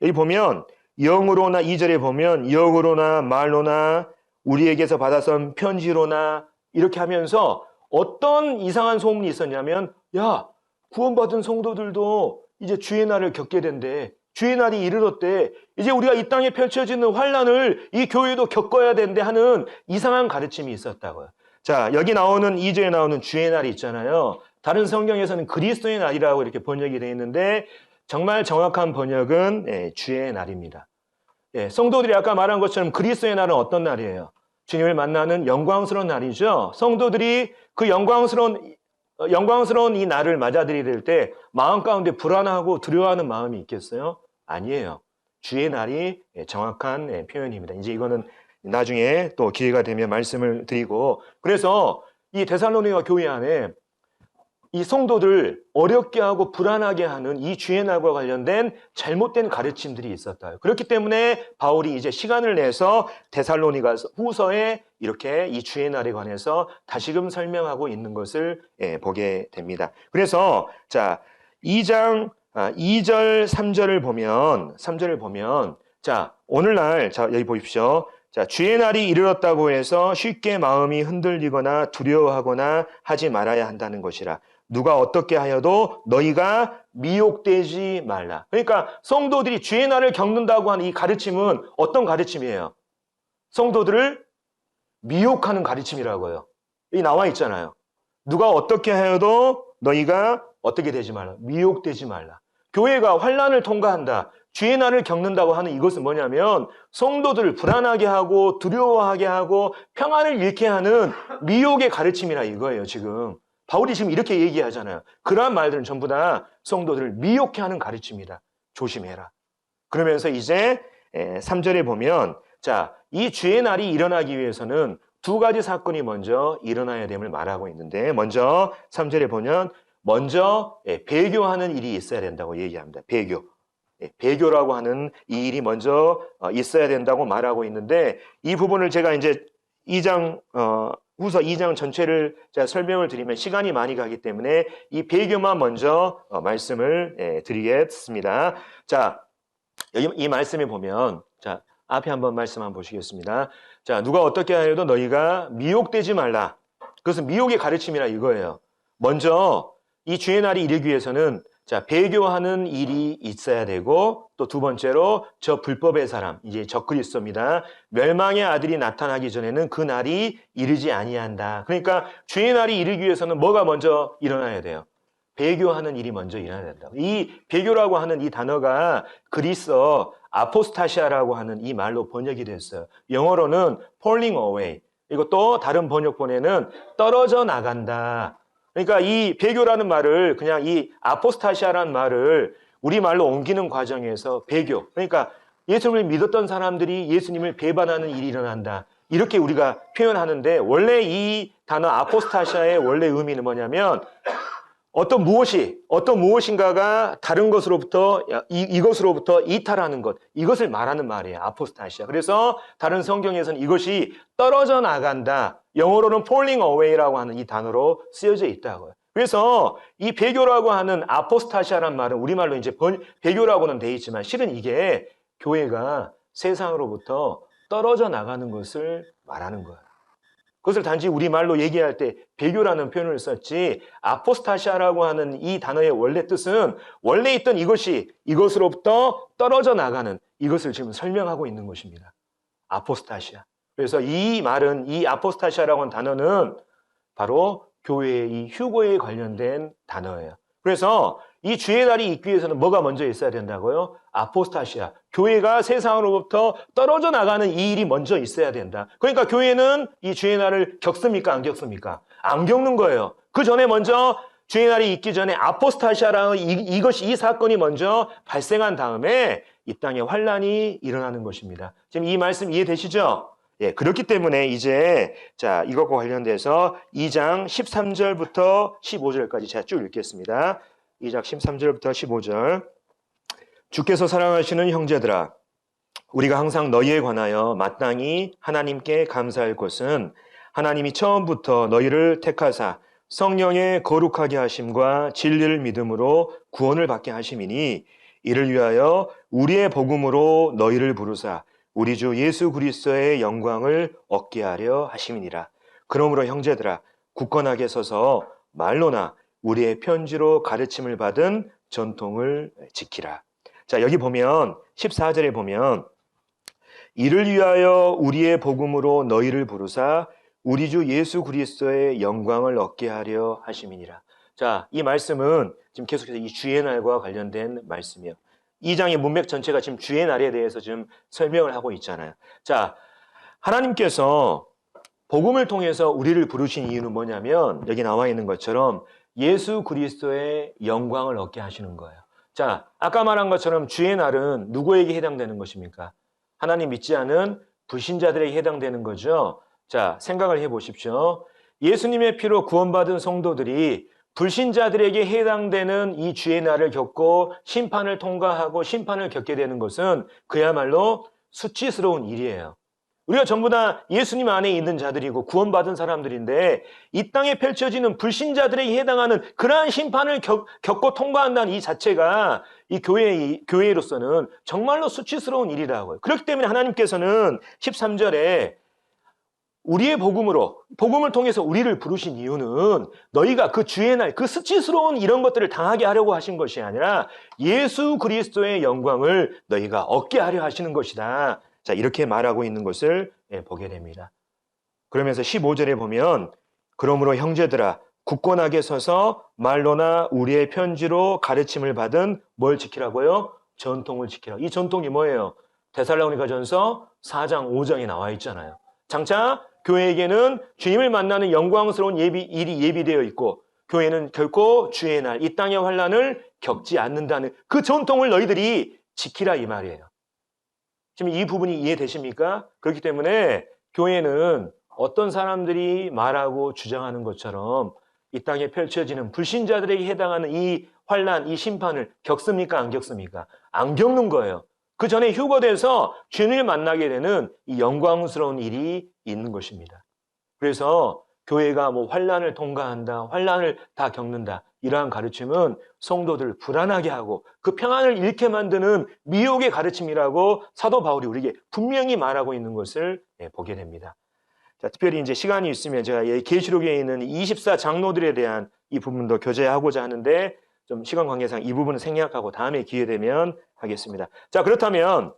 여기 보면 영으로나 2절에 보면 영으로나 말로나 우리에게서 받아선 편지로나 이렇게 하면서 어떤 이상한 소문이 있었냐면 야, 구원받은 성도들도 이제 주의 날을 겪게 된대. 주의 날이 이르렀대. 이제 우리가 이 땅에 펼쳐지는 환난을 이 교회도 겪어야 된대 하는 이상한 가르침이 있었다고요. 자, 여기 나오는 2절에 나오는 주의 날이 있잖아요. 다른 성경에서는 그리스도의 날이라고 이렇게 번역이 되어 있는데 정말 정확한 번역은 주의 날입니다. 성도들이 아까 말한 것처럼 그리스도의 날은 어떤 날이에요? 주님을 만나는 영광스러운 날이죠. 성도들이 그 영광스러운 이 날을 맞아들일 때 마음 가운데 불안하고 두려워하는 마음이 있겠어요? 아니에요. 주의 날이 정확한 표현입니다. 이제 이거는 나중에 또 기회가 되면 말씀을 드리고, 그래서 이 데살로니가 교회 안에 이 성도들 어렵게 하고 불안하게 하는 이 주의 날과 관련된 잘못된 가르침들이 있었다. 그렇기 때문에 바울이 이제 시간을 내서 데살로니가 후서에 이렇게 이 주의 날에 관해서 다시금 설명하고 있는 것을 보게 됩니다. 그래서 자, 2장 2절 3절을 보면 자, 오늘날, 자, 여기 보십시오. 자, 주의 날이 이르렀다고 해서 쉽게 마음이 흔들리거나 두려워하거나 하지 말아야 한다는 것이라. 누가 어떻게 하여도 너희가 미혹되지 말라. 그러니까 성도들이 주의 날을 겪는다고 하는 이 가르침은 어떤 가르침이에요? 성도들을 미혹하는 가르침이라고요. 여기 나와 있잖아요. 누가 어떻게 하여도 너희가 어떻게 되지 말라. 미혹되지 말라. 교회가 환난을 통과한다. 주의 날을 겪는다고 하는 이것은 뭐냐면 성도들을 불안하게 하고 두려워하게 하고 평안을 잃게 하는 미혹의 가르침이라 이거예요. 지금 바울이 지금 이렇게 얘기하잖아요. 그러한 말들은 전부 다 성도들을 미혹해 하는 가르침이다. 조심해라. 그러면서 이제 3절에 보면 자, 이 주의 날이 일어나기 위해서는 두 가지 사건이 먼저 일어나야 됨을 말하고 있는데 먼저 3절에 보면 먼저 배교하는 일이 있어야 된다고 얘기합니다. 배교. 배교라고 하는 이 일이 먼저 있어야 된다고 말하고 있는데 이 부분을 제가 이제 2장 후서 2장 전체를 제가 설명을 드리면 시간이 많이 가기 때문에 이 배교만 먼저 말씀을 드리겠습니다. 자, 여기 이 말씀에 보면 자, 앞에 한번 말씀 한번 보시겠습니다. 자, 누가 어떻게 하여도 너희가 미혹되지 말라. 그것은 미혹의 가르침이라 이거예요. 먼저 이 주의 날이 이르기 위해서는 자, 배교하는 일이 있어야 되고 또 두 번째로 저 불법의 사람, 이제 적그리스도입니다. 멸망의 아들이 나타나기 전에는 그 날이 이르지 아니한다. 그러니까 주의 날이 이르기 위해서는 뭐가 먼저 일어나야 돼요? 배교하는 일이 먼저 일어나야 된다. 이 배교라고 하는 이 단어가 그리스어 아포스타시아라고 하는 이 말로 번역이 됐어요. 영어로는 falling away. 이것도 다른 번역본에는 떨어져 나간다. 그러니까 이 배교라는 말을 그냥 이 아포스타시아라는 말을 우리말로 옮기는 과정에서 배교. 그러니까 예수님을 믿었던 사람들이 예수님을 배반하는 일이 일어난다. 이렇게 우리가 표현하는데 원래 이 단어 아포스타시아의 원래 의미는 뭐냐면 어떤 무엇인가가 다른 것으로부터 이것으로부터 이탈하는 것, 이것을 말하는 말이에요. 아포스타시아. 그래서 다른 성경에서는 이것이 떨어져 나간다. 영어로는 falling away라고 하는 이 단어로 쓰여져 있다고요. 그래서 이 배교라고 하는 아포스타시아란 말은 우리말로 이제 배교라고는 돼 있지만 실은 이게 교회가 세상으로부터 떨어져 나가는 것을 말하는 거예요. 그것을 단지 우리말로 얘기할 때 배교라는 표현을 썼지 아포스타시아라고 하는 이 단어의 원래 뜻은 원래 있던 이것으로부터 떨어져 나가는 이것을 지금 설명하고 있는 것입니다. 아포스타시아. 그래서 이 말은 이 아포스타시아라고 하는 단어는 바로 교회의 이 휴거에 관련된 단어예요. 그래서 이 주의 날이 있기 위해서는 뭐가 먼저 있어야 된다고요? 아포스타시아. 교회가 세상으로부터 떨어져 나가는 이 일이 먼저 있어야 된다. 그러니까 교회는 이 주의 날을 겪습니까? 안 겪습니까? 안 겪는 거예요. 그 전에 먼저 주의 날이 있기 전에 아포스타시아라는 이 사건이 먼저 발생한 다음에 이 땅에 환란이 일어나는 것입니다. 지금 이 말씀 이해되시죠? 예, 그렇기 때문에 이제 자, 이것과 관련돼서 2장 13절부터 15절까지 제가 쭉 읽겠습니다. 2장 13절부터 15절. 주께서 사랑하시는 형제들아, 우리가 항상 너희에 관하여 마땅히 하나님께 감사할 것은 하나님이 처음부터 너희를 택하사 성령의 거룩하게 하심과 진리를 믿음으로 구원을 받게 하심이니 이를 위하여 우리의 복음으로 너희를 부르사 우리 주 예수 그리스도의 영광을 얻게 하려 하심이니라. 그러므로 형제들아, 굳건하게 서서 말로나 우리의 편지로 가르침을 받은 전통을 지키라. 자, 여기 보면 14절에 보면 이를 위하여 우리의 복음으로 너희를 부르사 우리 주 예수 그리스도의 영광을 얻게 하려 하심이니라. 자, 이 말씀은 지금 계속해서 이 주의 날과 관련된 말씀이에요. 2장의 문맥 전체가 지금 주의 날에 대해서 지금 설명을 하고 있잖아요. 자, 하나님께서 복음을 통해서 우리를 부르신 이유는 뭐냐면 여기 나와 있는 것처럼 예수 그리스도의 영광을 얻게 하시는 거예요. 자, 아까 말한 것처럼 주의 날은 누구에게 해당되는 것입니까? 하나님 믿지 않은 불신자들에게 해당되는 거죠. 자, 생각을 해보십시오. 예수님의 피로 구원받은 성도들이 불신자들에게 해당되는 이 주의 날을 겪고 심판을 통과하고 심판을 겪게 되는 것은 그야말로 수치스러운 일이에요. 우리가 전부 다 예수님 안에 있는 자들이고 구원받은 사람들인데 이 땅에 펼쳐지는 불신자들에게 해당하는 그러한 심판을 겪고 통과한다는 이 자체가 이 교회로서는 정말로 수치스러운 일이라고요. 그렇기 때문에 하나님께서는 13절에 우리의 복음을 통해서 우리를 부르신 이유는 너희가 그 주의 날, 그 수치스러운 이런 것들을 당하게 하려고 하신 것이 아니라 예수 그리스도의 영광을 너희가 얻게 하려 하시는 것이다. 자, 이렇게 말하고 있는 것을 보게 됩니다. 그러면서 15절에 보면 그러므로 형제들아 굳건하게 서서 말로나 우리의 편지로 가르침을 받은 뭘 지키라고요? 전통을 지키라. 이 전통이 뭐예요? 데살로니가전서 4장 5장에 나와 있잖아요. 장차 교회에게는 주님을 만나는 영광스러운 일이 예비되어 있고 교회는 결코 주의 날, 이 땅의 환난을 겪지 않는다는 그 전통을 너희들이 지키라 이 말이에요. 지금 이 부분이 이해되십니까? 그렇기 때문에 교회는 어떤 사람들이 말하고 주장하는 것처럼 이 땅에 펼쳐지는 불신자들에게 해당하는 이 환난, 이 심판을 겪습니까? 안 겪습니까? 안 겪는 거예요. 그 전에 휴거돼서 주님을 만나게 되는 이 영광스러운 일이 있는 것입니다. 그래서 교회가 뭐 환난을 통과한다, 환난을 다 겪는다 이러한 가르침은 성도들을 불안하게 하고 그 평안을 잃게 만드는 미혹의 가르침이라고 사도 바울이 우리에게 분명히 말하고 있는 것을 보게 됩니다. 자, 특별히 이제 시간이 있으면 제가 계시록에 있는 24 장로들에 대한 이 부분도 교제하고자 하는데 좀 시간 관계상 이 부분은 생략하고 다음에 기회 되면 하겠습니다. 자, 그렇다면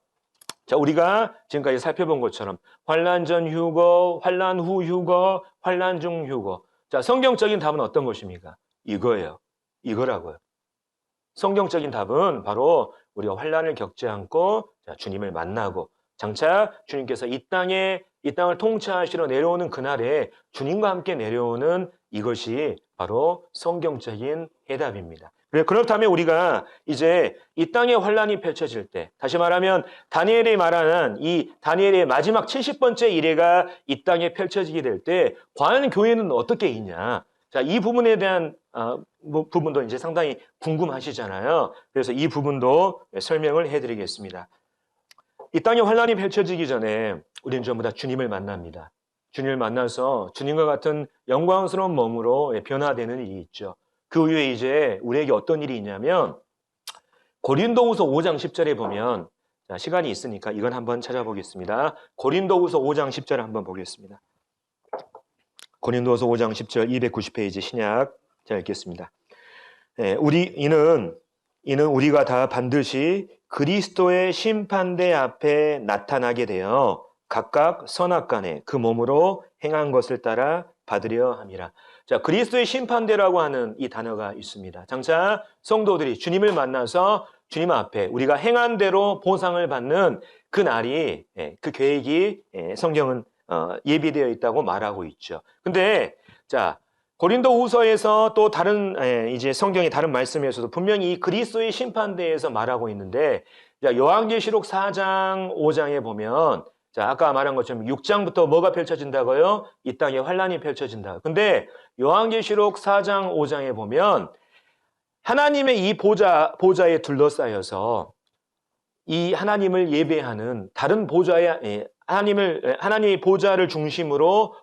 자, 우리가 지금까지 살펴본 것처럼 환난 전 휴거, 환난 후 휴거, 환난 중 휴거. 자, 성경적인 답은 어떤 것입니까? 이거예요. 이거라고요. 성경적인 답은 바로 우리가 환난을 겪지 않고 자, 주님을 만나고 장차 주님께서 이 땅을 통치하시러 내려오는 그날에 주님과 함께 내려오는 이것이 바로 성경적인 해답입니다. 그렇다면 우리가 이제 이 땅에 환난이 펼쳐질 때, 다시 말하면 다니엘이 말하는 이 다니엘의 마지막 70번째 이래가 이 땅에 펼쳐지게 될 때 과연 교회는 어떻게 있냐? 자, 이 부분에 대한 부분도 이제 상당히 궁금하시잖아요. 그래서 이 부분도 설명을 해드리겠습니다. 이 땅에 환난이 펼쳐지기 전에 우리는 전부 다 주님을 만납니다. 주님을 만나서 주님과 같은 영광스러운 몸으로 변화되는 일이 있죠. 그 후에 이제 우리에게 어떤 일이 있냐면 고린도후서 5장 10절에 보면 자, 시간이 있으니까 이건 한번 찾아보겠습니다. 고린도후서 5장 10절을 한번 보겠습니다. 고린도후서 5장 10절 290페이지 신약 제가 읽겠습니다. 이는 우리가 다 반드시 그리스도의 심판대 앞에 나타나게 되어 각각 선악간에 그 몸으로 행한 것을 따라 받으려 함이라. 자, 그리스도의 심판대라고 하는 이 단어가 있습니다. 장차 성도들이 주님을 만나서 주님 앞에 우리가 행한 대로 보상을 받는 그 날이 그 계획이 성경은 예비되어 있다고 말하고 있죠. 근데 자, 고린도후서에서 또 다른 이제 성경의 다른 말씀에서도 분명히 이 그리스도의 심판대에서 말하고 있는데 자, 요한계시록 4장 5장에 보면 자, 아까 말한 것처럼 6장부터 뭐가 펼쳐진다고요? 이 땅에 환난이 펼쳐진다. 근데 요한계시록 4장 5장에 보면 하나님의 이 보좌에 둘러싸여서 이 하나님을 예배하는 다른 하나님의 보좌를 중심으로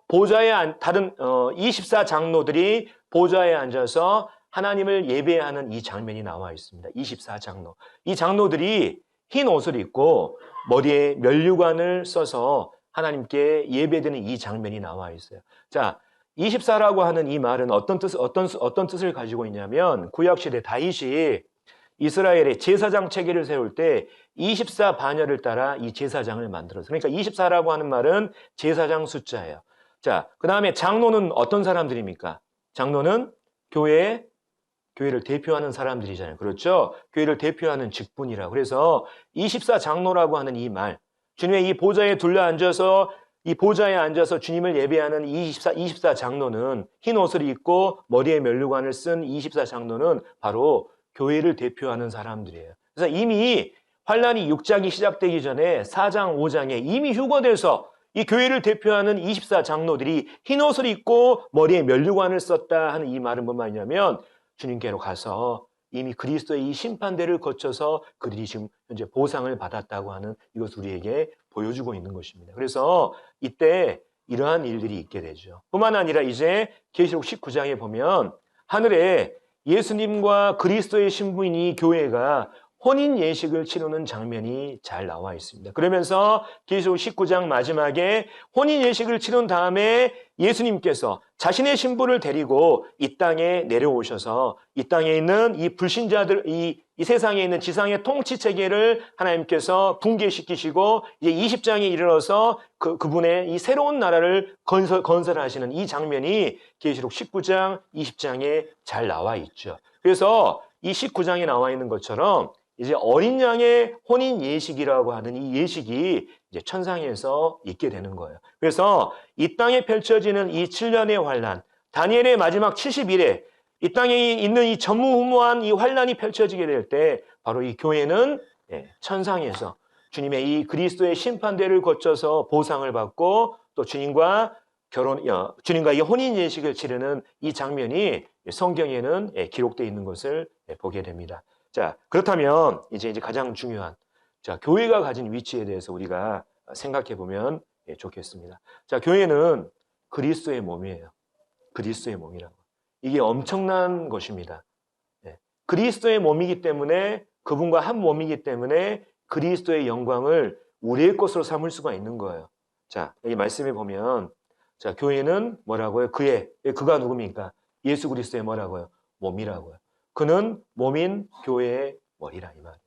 다른 24 장로들이 보좌에 앉아서 하나님을 예배하는 이 장면이 나와 있습니다. 24 장로. 이 장로들이 흰 옷을 입고 머리에 면류관을 써서 하나님께 예배드리는 이 장면이 나와 있어요. 자, 24라고 하는 이 말은 어떤 뜻을 가지고 있냐면 구약시대 다윗이 이스라엘의 제사장 체계를 세울 때 24 바녀를 따라 이 제사장을 만들었어요. 그러니까 24라고 하는 말은 제사장 숫자예요. 자, 그 다음에 장로는 어떤 사람들입니까? 장로는 교회를 대표하는 사람들이잖아요. 그렇죠? 교회를 대표하는 직분이라. 그래서 24 장로라고 하는 이 말, 주님의 이 보좌에 앉아서 주님을 예배하는 24 장로는 흰 옷을 입고 머리에 면류관을 쓴 24 장로는 바로 교회를 대표하는 사람들이에요. 그래서 이미 환란이 6장이 시작되기 전에 4장, 5장에 이미 휴거돼서 이 교회를 대표하는 24 장로들이 흰 옷을 입고 머리에 면류관을 썼다 하는 이 말은 뭔 말이냐면 주님께로 가서 이미 그리스도의 이 심판대를 거쳐서 그들이 지금 현재 보상을 받았다고 하는 이것을 우리에게 보여주고 있는 것입니다. 그래서 이때 이러한 일들이 있게 되죠. 뿐만 아니라 이제 계시록 19장에 보면 하늘에 예수님과 그리스도의 신부인 교회가 혼인 예식을 치르는 장면이 잘 나와 있습니다. 그러면서 계시록 19장 마지막에 혼인 예식을 치른 다음에 예수님께서 자신의 신부를 데리고 이 땅에 내려오셔서 이 땅에 있는 이 불신자들, 이 세상에 있는 지상의 통치 체계를 하나님께서 붕괴시키시고 이제 20장에 이르러서 그분의 이 새로운 나라를 건설하시는 이 장면이 계시록 19장, 20장에 잘 나와 있죠. 그래서 이 19장에 나와 있는 것처럼 이제 어린 양의 혼인 예식이라고 하는 이 예식이 이제 천상에서 있게 되는 거예요. 그래서 이 땅에 펼쳐지는 이 7년의 환란, 다니엘의 마지막 70일에 이 땅에 있는 이 전무후무한 이 환란이 펼쳐지게 될 때 바로 이 교회는 천상에서 주님의 이 그리스도의 심판대를 거쳐서 보상을 받고 또 주님과 이 혼인 예식을 치르는 이 장면이 성경에는 기록되어 있는 것을 보게 됩니다. 자, 그렇다면 이제 가장 중요한 교회가 가진 위치에 대해서 우리가 생각해 보면 좋겠습니다. 자, 교회는 그리스도의 몸이에요. 그리스도의 몸이라고. 이게 엄청난 것입니다. 그리스도의 몸이기 때문에 그분과 한 몸이기 때문에 그리스도의 영광을 우리의 것으로 삼을 수가 있는 거예요. 자, 여기 말씀에 보면 자, 교회는 뭐라고요? 그가 누굽니까? 예수 그리스도의 뭐라고요? 몸이라고요. 그는 몸인 교회의 머리라 이 말이에요.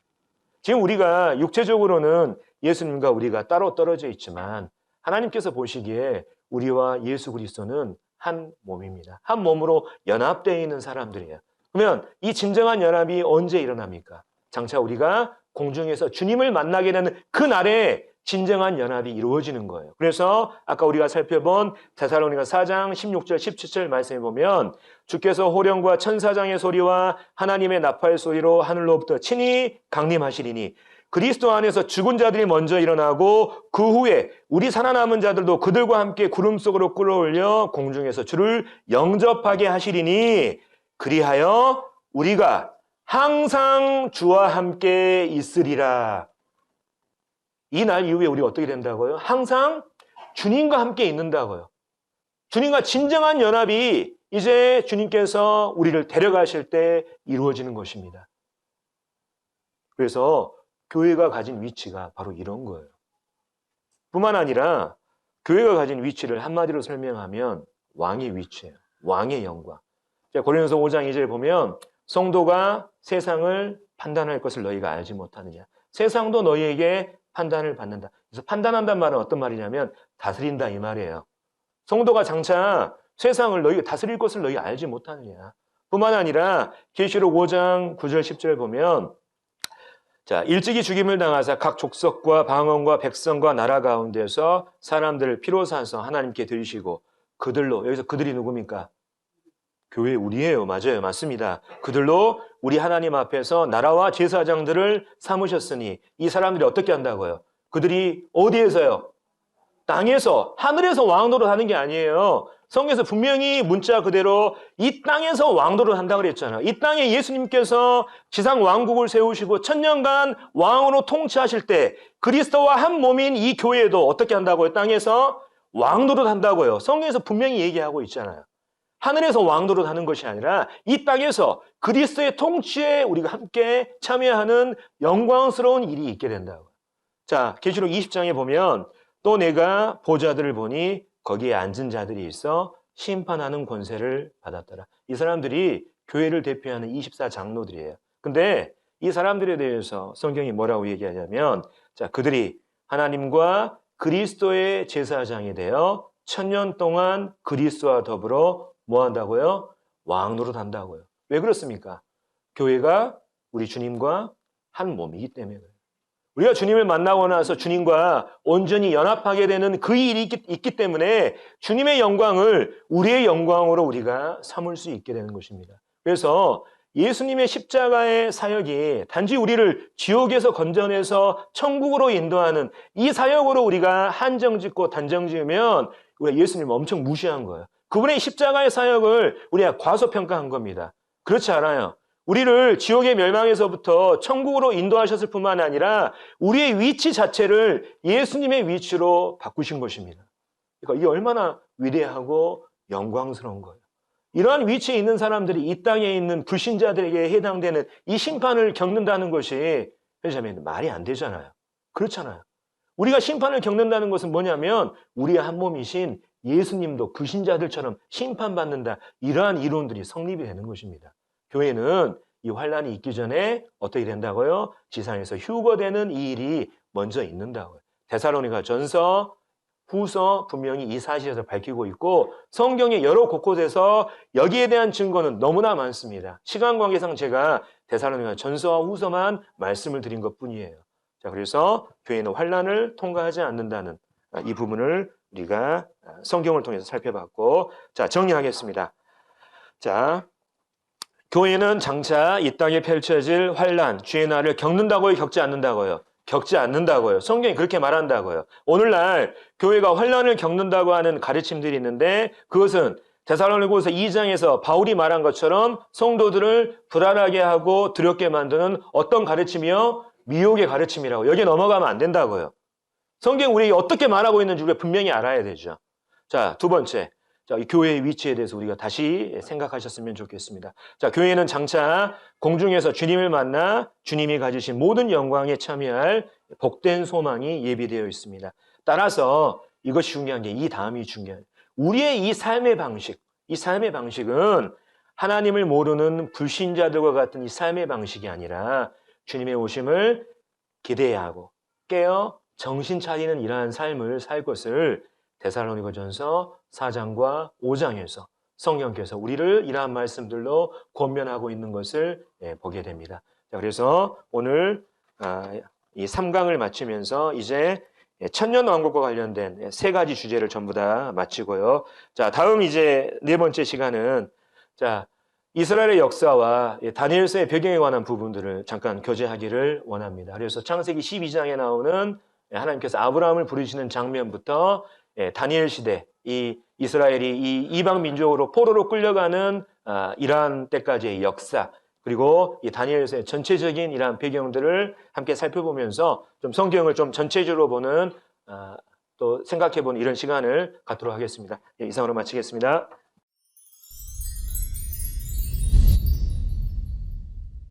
지금 우리가 육체적으로는 예수님과 우리가 따로 떨어져 있지만 하나님께서 보시기에 우리와 예수 그리스도는 한 몸입니다. 한 몸으로 연합되어 있는 사람들이에요. 그러면 이 진정한 연합이 언제 일어납니까? 장차 우리가 공중에서 주님을 만나게 되는 그 날에 진정한 연합이 이루어지는 거예요. 그래서 아까 우리가 살펴본 데살로니가 4장 16절 17절 말씀해 보면 주께서 호령과 천사장의 소리와 하나님의 나팔 소리로 하늘로부터 친히 강림하시리니 그리스도 안에서 죽은 자들이 먼저 일어나고 그 후에 우리 살아남은 자들도 그들과 함께 구름 속으로 끌어올려 공중에서 주를 영접하게 하시리니 그리하여 우리가 항상 주와 함께 있으리라. 이 날 이후에 우리 어떻게 된다고요? 항상 주님과 함께 있는다고요. 주님과 진정한 연합이 이제 주님께서 우리를 데려가실 때 이루어지는 것입니다. 그래서 교회가 가진 위치가 바로 이런 거예요. 뿐만 아니라 교회가 가진 위치를 한마디로 설명하면 왕의 위치예요. 왕의 영광. 고린도서 5장 2절 보면 성도가 세상을 판단할 것을 너희가 알지 못하느냐. 세상도 너희에게 판단을 받는다. 그래서 판단한다는 말은 어떤 말이냐면 다스린다 이 말이에요. 성도가 장차 세상을 너희가 다스릴 것을 너희가 알지 못하느냐. 뿐만 아니라 계시록 5장 9절 10절 보면 자, 일찍이 죽임을 당하사 각 족속과 방언과 백성과 나라 가운데서 사람들을 피로 사서 하나님께 드리시고 그들로, 여기서 그들이 누굽니까? 교회 우리예요. 맞아요. 맞습니다. 그들로 우리 하나님 앞에서 나라와 제사장들을 삼으셨으니 이 사람들이 어떻게 한다고요? 그들이 어디에서요? 땅에서, 하늘에서 왕노릇 하는 게 아니에요. 성경에서 분명히 문자 그대로 이 땅에서 왕노릇 한다고 그랬잖아요. 이 땅에 예수님께서 지상 왕국을 세우시고 천년간 왕으로 통치하실 때 그리스도와 한 몸인 이 교회도 어떻게 한다고요? 땅에서 왕노릇 한다고요. 성경에서 분명히 얘기하고 있잖아요. 하늘에서 왕노릇 하는 것이 아니라 이 땅에서 그리스도의 통치에 우리가 함께 참여하는 영광스러운 일이 있게 된다고. 자, 계시록 20장에 보면 또 내가 보좌들을 보니 거기에 앉은 자들이 있어 심판하는 권세를 받았더라. 이 사람들이 교회를 대표하는 24장로들이에요. 근데 이 사람들에 대해서 성경이 뭐라고 얘기하냐면 자, 그들이 하나님과 그리스도의 제사장이 되어 천년 동안 그리스도와 더불어 뭐 한다고요? 왕노릇 한다고요. 왜 그렇습니까? 교회가 우리 주님과 한 몸이기 때문에 그래요. 우리가 주님을 만나고 나서 주님과 온전히 연합하게 되는 그 일이 있기 때문에 주님의 영광을 우리의 영광으로 우리가 삼을 수 있게 되는 것입니다. 그래서 예수님의 십자가의 사역이 단지 우리를 지옥에서 건져내서 천국으로 인도하는 이 사역으로 우리가 한정짓고 단정지으면 우리가 예수님을 엄청 무시한 거예요. 그분의 십자가의 사역을 우리가 과소평가한 겁니다. 그렇지 않아요. 우리를 지옥의 멸망에서부터 천국으로 인도하셨을 뿐만 아니라 우리의 위치 자체를 예수님의 위치로 바꾸신 것입니다. 그러니까 이게 얼마나 위대하고 영광스러운 거예요. 이러한 위치에 있는 사람들이 이 땅에 있는 불신자들에게 해당되는 이 심판을 겪는다는 것이 왜냐하면 말이 안 되잖아요. 그렇잖아요. 우리가 심판을 겪는다는 것은 뭐냐면 우리의 한 몸이신 예수님도 불신자들처럼 심판받는다. 이러한 이론들이 성립이 되는 것입니다. 교회는 이 환란이 있기 전에 어떻게 된다고요? 지상에서 휴거되는 이 일이 먼저 있는다고요. 데살로니가 전서, 후서 분명히 이 사실에서 밝히고 있고 성경의 여러 곳곳에서 여기에 대한 증거는 너무나 많습니다. 시간 관계상 제가 데살로니가 전서와 후서만 말씀을 드린 것뿐이에요. 자, 그래서 교회는 환란을 통과하지 않는다는 이 부분을 우리가 성경을 통해서 살펴봤고, 자, 정리하겠습니다. 자, 교회는 장차 이 땅에 펼쳐질 환란, 주의 날을 겪는다고요, 겪지 않는다고요? 겪지 않는다고요. 성경이 그렇게 말한다고요. 오늘날 교회가 환란을 겪는다고 하는 가르침들이 있는데 그것은 데살로니가서 2장에서 바울이 말한 것처럼 성도들을 불안하게 하고 두렵게 만드는 어떤 가르침이요? 미혹의 가르침이라고. 여기에 넘어가면 안 된다고요. 성경이 우리에게 어떻게 말하고 있는지 우리가 분명히 알아야 되죠. 자, 두 번째. 자, 이 교회의 위치에 대해서 우리가 다시 생각하셨으면 좋겠습니다. 자, 교회는 장차 공중에서 주님을 만나 주님이 가지신 모든 영광에 참여할 복된 소망이 예비되어 있습니다. 따라서 이것이 중요한 게 이 다음이 중요해요. 우리의 이 삶의 방식은 하나님을 모르는 불신자들과 같은 이 삶의 방식이 아니라 주님의 오심을 기대해야 하고 깨어 정신 차리는 이러한 삶을 살 것을 데살로니가전서 4장과 5장에서 성령께서 우리를 이러한 말씀들로 권면하고 있는 것을 보게 됩니다. 자, 그래서 오늘 이 3강을 마치면서 이제 천년왕국과 관련된 세 가지 주제를 전부 다 마치고요. 자, 다음 이제 네 번째 시간은 자, 이스라엘의 역사와 다니엘서의 배경에 관한 부분들을 잠깐 교제하기를 원합니다. 그래서 창세기 12장에 나오는 하나님께서 아브라함을 부르시는 장면부터 다니엘 시대, 이 이스라엘이 이 이방 민족으로 포로로 끌려가는 이러한 때까지의 역사, 그리고 이 다니엘서의 전체적인 이러한 배경들을 함께 살펴보면서 좀 성경을 좀 전체적으로 보는 또 생각해보는 이런 시간을 갖도록 하겠습니다. 이상으로 마치겠습니다.